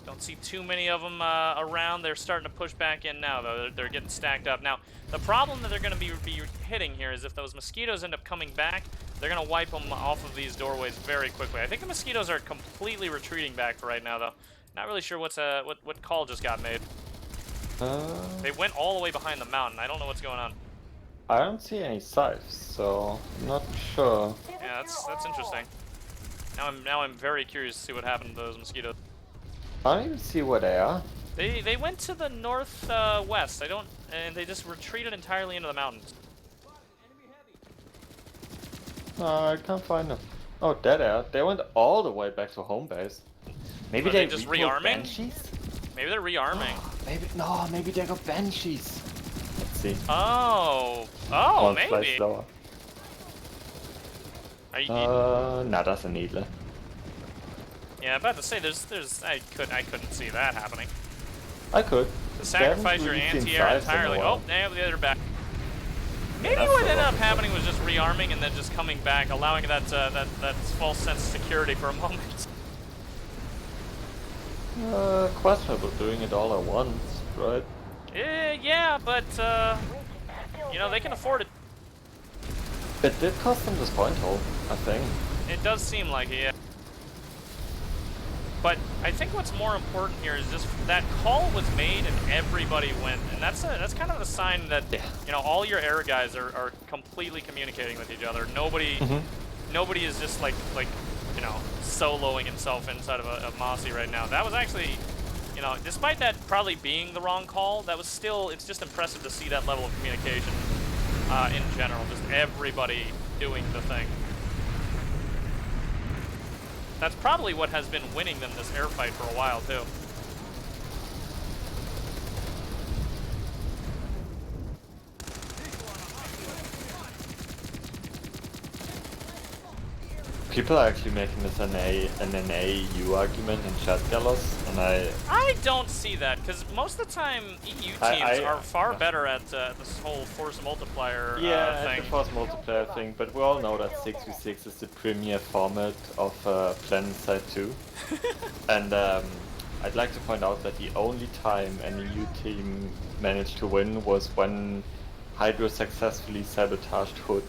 Speaker 2: Don't see too many of them around. They're starting to push back in now, though. They're getting stacked up. Now, the problem that they're going to be hitting here is if those mosquitoes end up coming back, they're going to wipe them off of these doorways very quickly. I think the mosquitoes are completely retreating back for right now, though. Not really sure what call just got made. They went all the way behind the mountain. I don't know what's going on.
Speaker 3: I don't see any scythes, so I'm not sure.
Speaker 2: Yeah, that's interesting. Now I'm very curious to see what happened to those mosquitoes.
Speaker 3: I don't even see where they are.
Speaker 2: They went to the north west. And they just retreated entirely into the mountains.
Speaker 3: I can't find them. Oh, dead out. They went all the way back to home base. Maybe
Speaker 2: Are they just rearming?
Speaker 3: Banshees?
Speaker 2: Maybe they're rearming.
Speaker 3: Maybe they got Banshees. Let's see.
Speaker 2: Oh,
Speaker 3: One fly
Speaker 2: maybe.
Speaker 3: slower.
Speaker 2: Are you,
Speaker 3: Nah, that's a needler.
Speaker 2: yeah, I'm about to say I couldn't see that happening.
Speaker 3: I could.
Speaker 2: To sacrifice your anti-air entirely. Oh, yeah, they're back. Maybe
Speaker 3: that's
Speaker 2: what
Speaker 3: so
Speaker 2: ended up
Speaker 3: awesome.
Speaker 2: happening was just rearming and then just coming back, allowing that false sense of security for a moment.
Speaker 3: Questionable doing it all at once, right?
Speaker 2: Yeah, but you know, they can afford it.
Speaker 3: It did cost them this point hole, I think.
Speaker 2: It does seem like it, yeah. But I think what's more important here is just that call was made and everybody went, and that's kind of a sign that you know all your air guys are completely communicating with each other. Nobody is just like you know soloing himself inside of a Mossy right now. That was actually, you know, despite that probably being the wrong call, that was still, it's just impressive to see that level of communication in general. Just everybody doing the thing. That's probably what has been winning them this air fight for a while, too.
Speaker 3: People are actually making this an NA-EU argument in chat, Gallos, and
Speaker 2: I don't see that, because most of the time EU teams are far better at this whole force multiplier thing.
Speaker 3: the force multiplier thing, but we all know that 6v6 is the premier format of PlanetSide 2. And I'd like to point out that the only time an EU team managed to win was when Hydra successfully sabotaged Hood.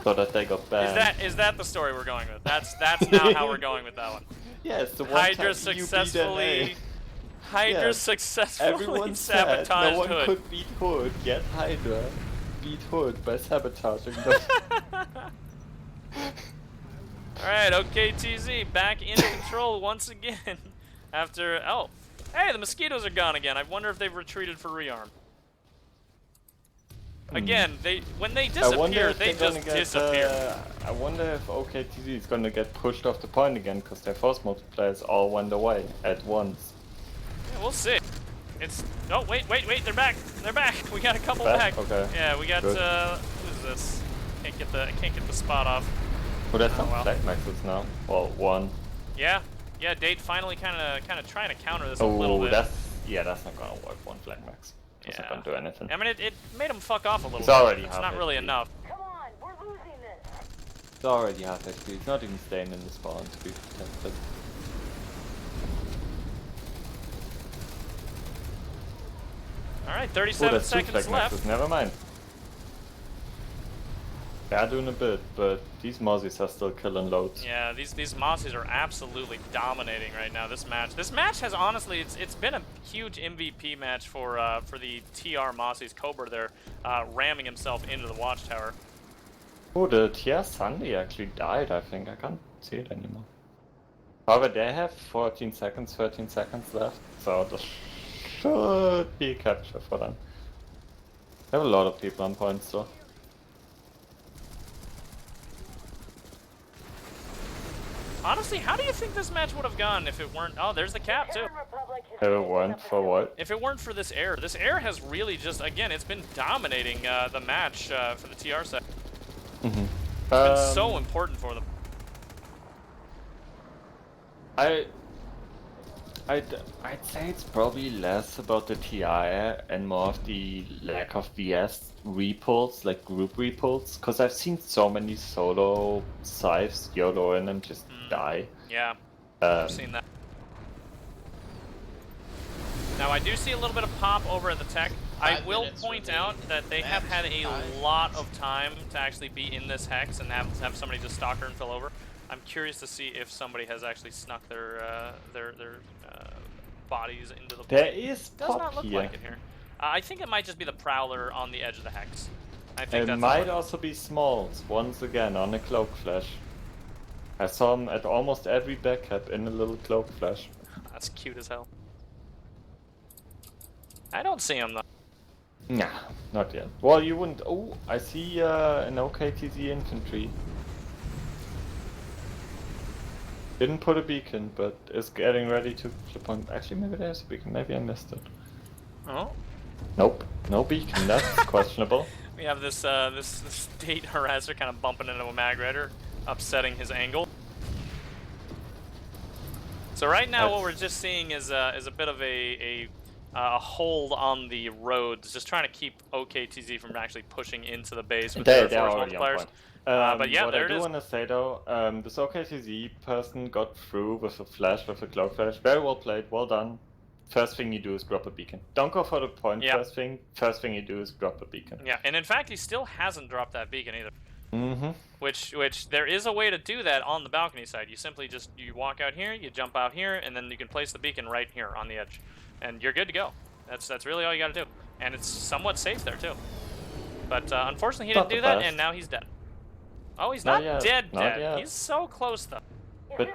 Speaker 3: So that they got banned.
Speaker 2: Is that the story we're going with? That's now how we're going with that one.
Speaker 3: Yes, the one
Speaker 2: Hydra
Speaker 3: time EU
Speaker 2: successfully
Speaker 3: Everyone
Speaker 2: sabotaged
Speaker 3: said no one
Speaker 2: Hood.
Speaker 3: could beat Hood, yet Hydra beat Hood by sabotaging them.
Speaker 2: Alright, OKTZ back in control once again. After hey, the mosquitoes are gone again. I wonder if they've retreated for rearm. Again, when they disappear, they just disappear.
Speaker 3: I wonder if OKTZ is gonna get pushed off the point again because their force multipliers all went away at once.
Speaker 2: Yeah, we'll see. It's wait, they're back. They're back. We got a couple back.
Speaker 3: Okay.
Speaker 2: Yeah, we got
Speaker 3: Good.
Speaker 2: who is this? I can't get the spot off.
Speaker 3: Oh, there's some
Speaker 2: well.
Speaker 3: flag maxes now. Well, one.
Speaker 2: Yeah, Date finally kind of trying to counter this a little bit.
Speaker 3: that's not gonna work. One flag max. That's
Speaker 2: Yeah.
Speaker 3: not gonna do anything.
Speaker 2: I mean, it made him fuck off a little
Speaker 3: It's
Speaker 2: bit.
Speaker 3: already
Speaker 2: It's
Speaker 3: half
Speaker 2: not really
Speaker 3: HP.
Speaker 2: enough.
Speaker 4: Come on, we're losing this.
Speaker 3: It's already half HP. It's not even staying in the spawn to be protected.
Speaker 2: All right,
Speaker 3: Oh,
Speaker 2: 37
Speaker 3: that's two
Speaker 2: seconds
Speaker 3: flag
Speaker 2: left.
Speaker 3: maxes. Never mind. They are doing a bit, but these Mozzies are still killing loads.
Speaker 2: Yeah, these Mossies are absolutely dominating right now. This match has honestly, it's been a huge MVP match for the TR Mossies. Cobra there ramming himself into the watchtower.
Speaker 3: Oh, the TR Sunday actually died, I think. I can't see it anymore. However, they have 13 seconds left, so this should be a capture for them. They have a lot of people on points still.
Speaker 2: Honestly, how do you think this match would have gone if it weren't... Oh, there's the cap, too.
Speaker 3: If it weren't for what?
Speaker 2: If it weren't for this air. This air has really just, again, it's been dominating the match for the TR side. It's been so important for them.
Speaker 3: I'd say it's probably less about the TI and more of the lack of VS repulls, like group repulls, because I've seen so many solo scythes YOLO in and just die.
Speaker 2: Yeah, I've seen that. Now I do see a little bit of pop over at the tech. I will point out that they have had a lot of time to actually be in this hex and have somebody just stalk her and fill over. I'm curious to see if somebody has actually snuck their bodies into the.
Speaker 3: There is
Speaker 2: does not look like it here. I think it might just be the prowler on the edge of the hex. I think
Speaker 3: it might also be Smalls once again on a cloak flash. I saw him at almost every backcap in a little cloak flash.
Speaker 2: That's cute as hell. I don't see him though.
Speaker 3: Nah, not yet. Well, you wouldn't. Oh, I see an OKTZ infantry. Didn't put a beacon, but is getting ready to flip on. Actually, maybe there's a beacon. Maybe I missed it.
Speaker 2: Oh.
Speaker 3: Nope, no beacon. That's questionable.
Speaker 2: We have this this state harasser kind of bumping into a mag rider, upsetting his angle. So right now, what we're just seeing is a bit of a hold on the roads, just trying to keep OKTZ from actually pushing into the base with their force multipliers. But yeah, there it is.
Speaker 3: What I do want to say though, this OKTZ person got through with a flash, with a cloak flash. Very well played, well done. First thing you do is drop a beacon. Don't go for the point first thing. First thing you do is drop a beacon.
Speaker 2: Yeah, and in fact, he still hasn't dropped that beacon either.
Speaker 3: Mm-hmm.
Speaker 2: Which there is a way to do that on the balcony side. You simply you walk out here, you jump out here, and then you can place the beacon right here on the edge, and you're good to go. That's really all you got to do, and it's somewhat safe there too. But unfortunately, he didn't do that, and now he's dead. Oh, he's not dead. He's so close though.
Speaker 3: But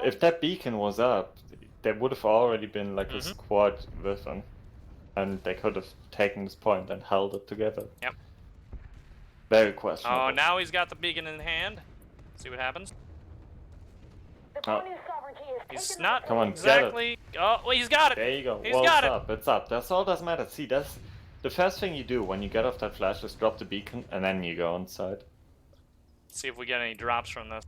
Speaker 3: if that beacon was up, there would have already been like a squad with him, and they could have taken this point and held it together.
Speaker 2: Yep.
Speaker 3: Very questionable.
Speaker 2: Oh, now he's got the beacon in hand. See what happens. He's not exactly. Oh, well, he's got it.
Speaker 3: There you go.
Speaker 2: He's got it.
Speaker 3: It's up. That's all that matters. See, that's the first thing you do when you get off that flash is drop the beacon, and then you go inside.
Speaker 2: Let's see if we get any drops from this.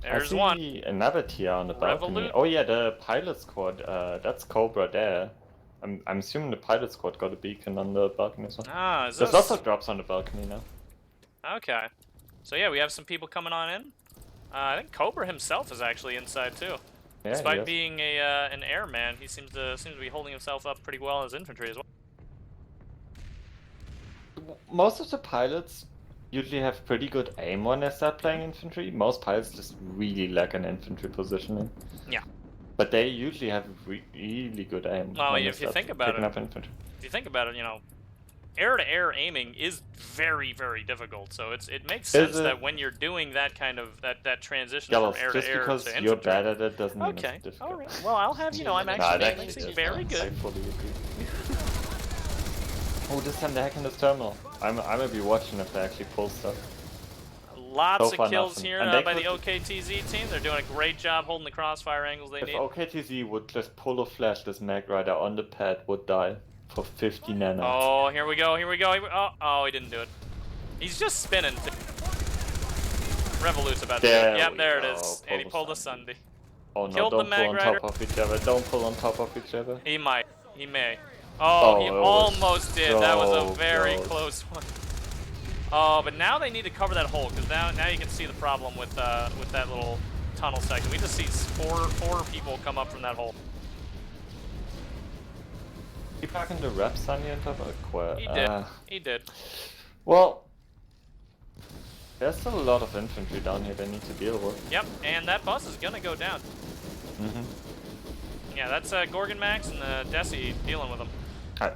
Speaker 2: There's one.
Speaker 3: Another TR on the balcony. Oh yeah, the pilot squad. That's Cobra there. I'm assuming the pilot squad got a beacon on the balcony as well.
Speaker 2: Ah,
Speaker 3: there's also drops on the balcony now.
Speaker 2: Okay. So yeah, we have some people coming on in. I think Cobra himself is actually inside too. Yeah, despite being an airman, he seems to be holding himself up pretty well as infantry as well.
Speaker 3: Most of the pilots usually have pretty good aim when they start playing infantry. Most pilots just really lack an infantry positioning.
Speaker 2: Yeah.
Speaker 3: But they usually have really good aim.
Speaker 2: Well, if you think about it, you know, air-to-air aiming is very, very difficult. So it makes sense that when you're doing that kind of that transition from air to air to infantry.
Speaker 3: Just because you're bad at it doesn't mean it's difficult.
Speaker 2: All right. Well, I'll have I'm actually very good.
Speaker 3: I fully agree. Oh, this time they're hacking this terminal. I'm gonna be watching if they actually pull stuff.
Speaker 2: Lots of kills here by the OKTZ team. They're doing a great job holding the crossfire angles they need.
Speaker 3: If OKTZ would just pull a flash, this mag rider on the pad would die for 50 nano.
Speaker 2: Oh, here we go. Oh, he didn't do it. He's just spinning. Revolute's about to do it. Yep, there it is. And he pulled a Sunday.
Speaker 3: Oh no,
Speaker 2: Killed
Speaker 3: don't
Speaker 2: the
Speaker 3: pull on
Speaker 2: mag
Speaker 3: top of each other. Don't pull on top of each other.
Speaker 2: He might. He may. Oh, he almost did. That was a very close one. Oh, but now they need to cover that hole, because now you can see the problem with that little tunnel section. We just see four people come up from that hole.
Speaker 3: He back into reps on the top of
Speaker 2: He did. He did.
Speaker 3: Well, there's still a lot of infantry down here they need to deal with.
Speaker 2: Yep, and that bus is gonna go down. Yeah, that's Gorgon Max and Desi dealing with them.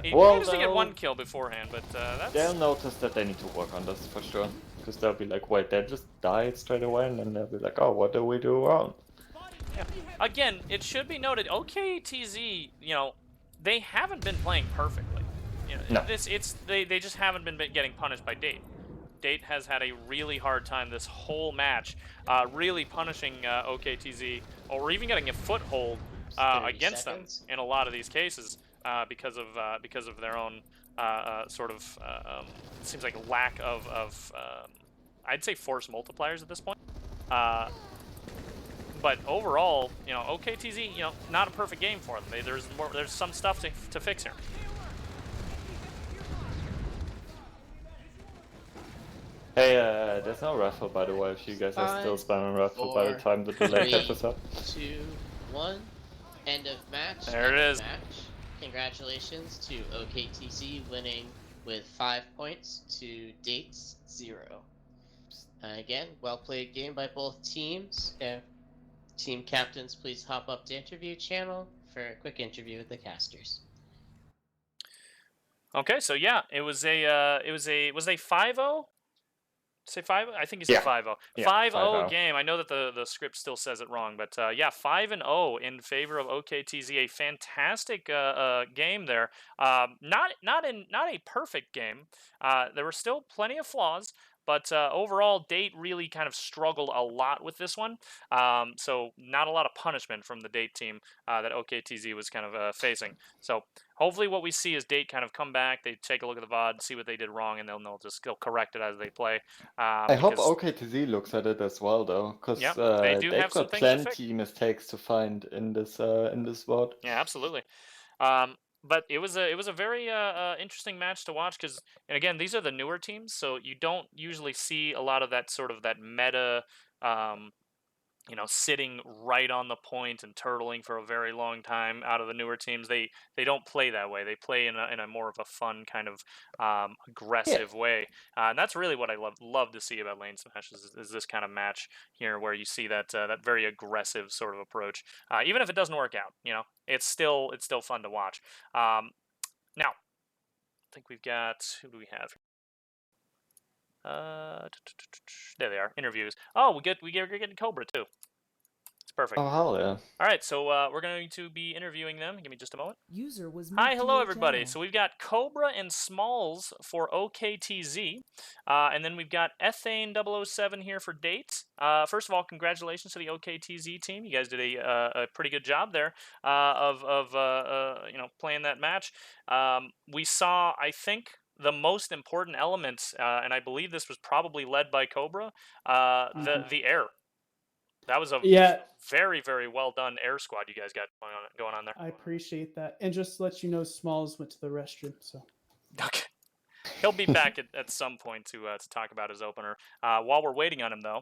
Speaker 2: He
Speaker 3: Well,
Speaker 2: managed to get 1 kill beforehand, but that's...
Speaker 3: they'll notice that they need to work on this for sure. Because they'll be like, wait, they just died straight away, and then they'll be like, oh, what do we do wrong?
Speaker 2: Yeah. Again, it should be noted, OKTZ, you know, they haven't been playing perfectly. You know,
Speaker 3: No.
Speaker 2: they just haven't been getting punished by Date. Date has had a really hard time this whole match, really punishing OKTZ, or even getting a foothold
Speaker 1: 30
Speaker 2: against
Speaker 1: seconds.
Speaker 2: them in a lot of these cases because of their own sort of it seems like lack of I'd say force multipliers at this point. But overall, you know, OKTZ, you know, not a perfect game for them. There's some stuff to fix here.
Speaker 3: Hey, there's no raffle, by the way, if you guys are still
Speaker 1: 5,
Speaker 3: spamming raffle by the
Speaker 1: 4,
Speaker 3: time the delay
Speaker 1: 3,
Speaker 3: catches up.
Speaker 1: 2, 1. End of match.
Speaker 2: There it
Speaker 1: end
Speaker 2: is.
Speaker 1: Of match. Congratulations to OKTC winning with 5 points to Date's 0. Again, well played game by both teams. Team captains, please hop up to interview channel for a quick interview with the casters.
Speaker 2: Okay, so yeah, it was a 5-0. Say 5? I think he said 5-0.
Speaker 3: Yeah,
Speaker 2: 5-0
Speaker 3: 5-0
Speaker 2: game. I know that the script still says it wrong, but yeah, 5-0 in favor of OKTZ. A fantastic game there. Not a perfect game. There were still plenty of flaws, but overall, Date really kind of struggled a lot with this one. So not a lot of punishment from the Date team that OKTZ was kind of facing. So hopefully what we see is Date kind of come back, they take a look at the VOD, see what they did wrong, and they'll correct it as they play.
Speaker 3: I hope OKTZ looks at it as well, though, because
Speaker 2: Yep, they do
Speaker 3: they've
Speaker 2: have some
Speaker 3: got
Speaker 2: things to fix.
Speaker 3: plenty mistakes to find in this VOD.
Speaker 2: Yeah, absolutely. But it was a very interesting match to watch because, and again, these are the newer teams, so you don't usually see a lot of that sort of that meta, you know, sitting right on the point and turtling for a very long time out of the newer teams. They don't play that way. They play in a more of a fun kind of aggressive way, and that's really what I love to see about LaneSmash is this kind of match here where you see that that very aggressive sort of approach. Even if it doesn't work out, you know, it's still fun to watch. Now, I think we've got, who do we have? There they are. Interviews. Oh, we're getting Cobra too. It's perfect.
Speaker 3: Oh, hell yeah.
Speaker 2: All right, so we're going to be interviewing them. Give me just a moment.
Speaker 5: User was
Speaker 2: Hi, hello
Speaker 5: your
Speaker 2: everybody.
Speaker 5: channel.
Speaker 2: So we've got Cobra and Smalls for OKTZ, and then we've got Ethane 007 here for Date. First of all, congratulations to the OKTZ team. You guys did a pretty good job there of you know, playing that match. We saw, I think, the most important elements, and I believe this was probably led by Cobra, the air. That was a very, very well done air squad you guys got going on there.
Speaker 6: I appreciate that. And just to let you know, Smalls went to the restroom, so.
Speaker 2: Okay. He'll be back at some point to talk about his opener. While we're waiting on him, though,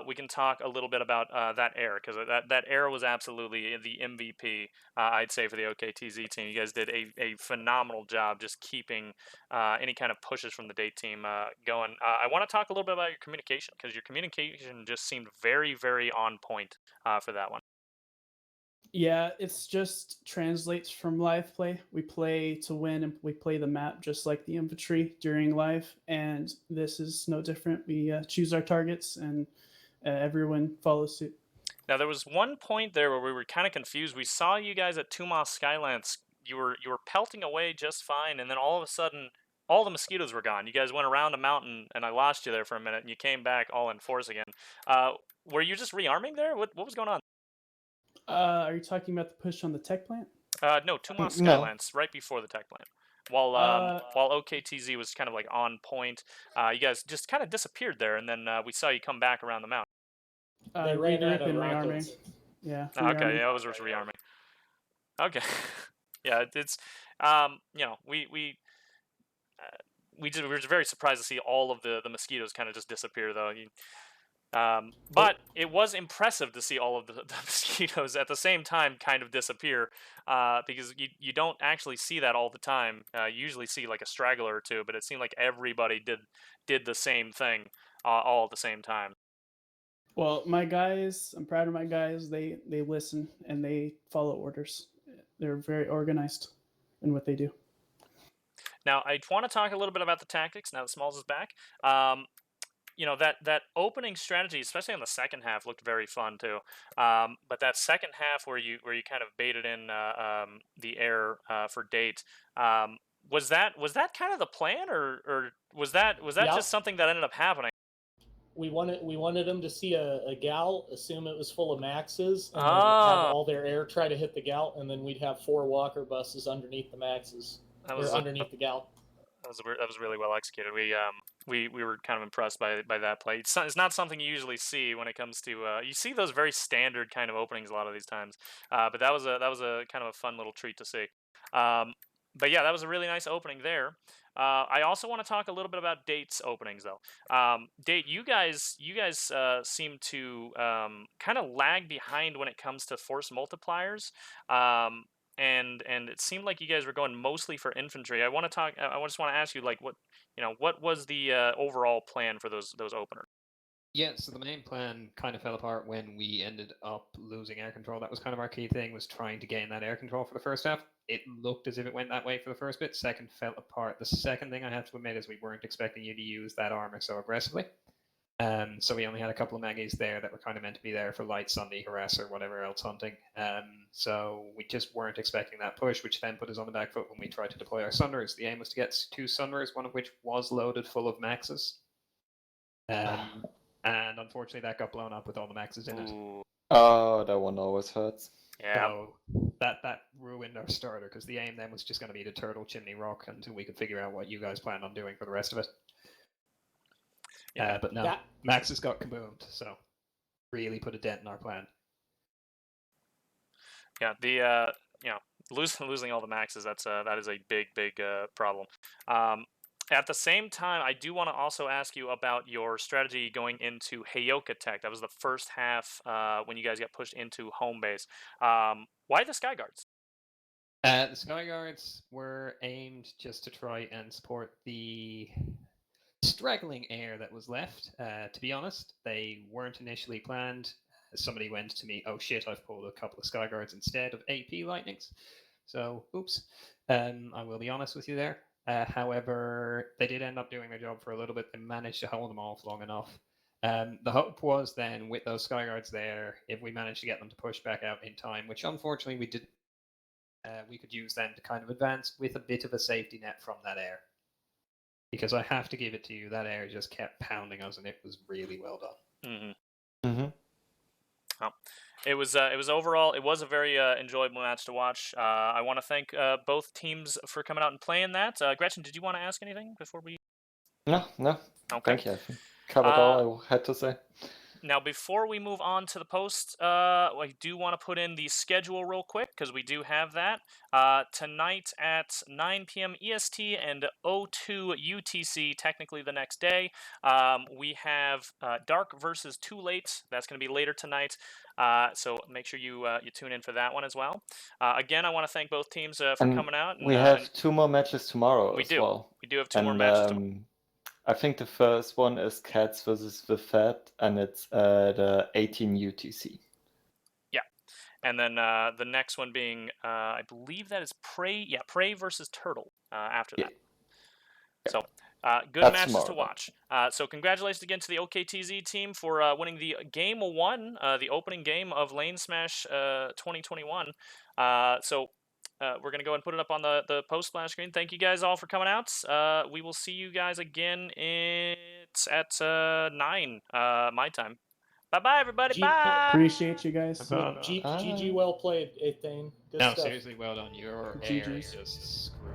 Speaker 2: we can talk a little bit about that air, because that air was absolutely the MVP, I'd say, for the OKTZ team. You guys did a phenomenal job just keeping any kind of pushes from the Date team going. I want to talk a little bit about your communication, because your communication just seemed very, very on point for that one.
Speaker 6: Yeah, it's just translates from live play. We play to win and we play the map just like the infantry during live, and this is no different. We choose our targets and everyone follows suit.
Speaker 2: Now there was one point there where we were kind of confused. We saw you guys at Tumas Skylance. You were pelting away just fine, and then all of a sudden, all the mosquitoes were gone. You guys went around a mountain, and I lost you there for a minute, and you came back all in force again. Were you just rearming there? What was going on?
Speaker 6: Are you talking about the push on the tech plant?
Speaker 2: No, Tumas Skylance, right before the tech plant. While OKTZ was kind of like on point, you guys just kind of disappeared there, and then we saw you come back around the mountain.
Speaker 6: They regroup and rearming. Yeah.
Speaker 2: Okay, yeah, it was rearming. Okay. Yeah, it's you know, we were very surprised to see all of the mosquitoes kind of just disappear, though. But it was impressive to see all of the mosquitoes at the same time kind of disappear, because you don't actually see that all the time. You usually see like a straggler or two, but it seemed like everybody did the same thing all at the same time.
Speaker 6: Well, my guys, I'm proud of my guys. They listen and they follow orders. They're very organized in what they do.
Speaker 2: Now, I want to talk a little bit about the tactics now that Smalls is back. You know, that opening strategy, especially on the second half, looked very fun too. But that second half where you kind of baited in the air for Date, was that kind of the plan, or was that
Speaker 5: Yeah.
Speaker 2: just something that ended up happening?
Speaker 5: We wanted them to see a gal, assume it was full of maxes, and then
Speaker 2: Ah.
Speaker 5: have all their air try to hit the gal, and then we'd have 4 walker buses underneath the maxes, or underneath the gal.
Speaker 2: That was really well executed. We were kind of impressed by that play. It's not something you usually see when it comes to you see those very standard kind of openings a lot of these times. But that was a kind of a fun little treat to see. But yeah, that was a really nice opening there. I also want to talk a little bit about Date's openings though. Date, you guys seem to kind of lag behind when it comes to force multipliers. And it seemed like you guys were going mostly for infantry. I just want to ask you, like, what was the overall plan for those openers?
Speaker 7: Yeah, so the main plan kind of fell apart when we ended up losing air control. That was kind of our key thing, was trying to gain that air control for the first half. It looked as if it went that way for the first bit. Second fell apart. The second thing I have to admit is we weren't expecting you to use that armor so aggressively. So we only had a couple of Maggies there that were kind of meant to be there for light Sunday harasser, whatever else hunting. So we just weren't expecting that push, which then put us on the back foot when we tried to deploy our Sunderers. The aim was to get 2 Sunderers, one of which was loaded full of maxes. And unfortunately that got blown up with all the maxes in it.
Speaker 2: Ooh.
Speaker 3: Oh, that one always hurts.
Speaker 2: Yeah.
Speaker 7: So that ruined our starter, because the aim then was just going to be to turtle Chimney Rock until we could figure out what you guys planned on doing for the rest of it.
Speaker 2: Yeah.
Speaker 7: But no, Maxes got kaboomed, so really put a dent in our plan.
Speaker 2: Yeah, the losing all the maxes, that is a big problem. At the same time, I do want to also ask you about your strategy going into Heyoka Tech. That was the first half when you guys got pushed into home base. Why the Sky Guards?
Speaker 7: The Sky Guards were aimed just to try and support the straggling air that was left. To be honest, they weren't initially planned. Somebody went to me, oh shit, I've pulled a couple of Sky Guards instead of AP Lightnings. So, oops. I will be honest with you there. However, they did end up doing their job for a little bit. They managed to hold them off long enough. The hope was then, with those Sky Guards there, if we managed to get them to push back out in time, which unfortunately we didn't, we could use them to kind of advance with a bit of a safety net from that air. Because I have to give it to you, that air just kept pounding us, and it was really well done.
Speaker 2: Mm-hmm.
Speaker 3: Mm-hmm.
Speaker 2: Oh. It was overall, it was a very enjoyable match to watch. I want to thank both teams for coming out and playing that. Gretchen, did you want to ask anything before we?
Speaker 3: No.
Speaker 2: Okay.
Speaker 3: Thank you. I covered all I had to say.
Speaker 2: Now, before we move on to the post, I do want to put in the schedule real quick, because we do have that. Tonight at 9 p.m. EST and 02 UTC, technically the next day, we have Dark versus Too Late. That's going to be later tonight. So make sure you tune in for that one as well. Again, I want to thank both teams for coming out. And,
Speaker 3: we have 2 more matches tomorrow
Speaker 2: we
Speaker 3: as
Speaker 2: do.
Speaker 3: well.
Speaker 2: We do have 2 more matches tomorrow.
Speaker 3: I think the first one is Cats versus the Fed, and it's at 18 UTC.
Speaker 2: Yeah, and then the next one being, I believe that is Prey. Yeah, Prey versus Turtle after that. Yeah. So good
Speaker 3: That's
Speaker 2: matches
Speaker 3: tomorrow,
Speaker 2: to watch. So congratulations again to the OKTZ team for winning the game 1, the opening game of LaneSmash 2021. So we're going to go and put it up on the post splash screen. Thank you guys all for coming out. We will see you guys again at 9 my time. Bye-bye, everybody. Bye.
Speaker 6: Appreciate you guys.
Speaker 5: GG, well played, Athane. Good
Speaker 7: No,
Speaker 5: stuff.
Speaker 7: seriously, well done. Your air
Speaker 6: GGs.
Speaker 7: just screwed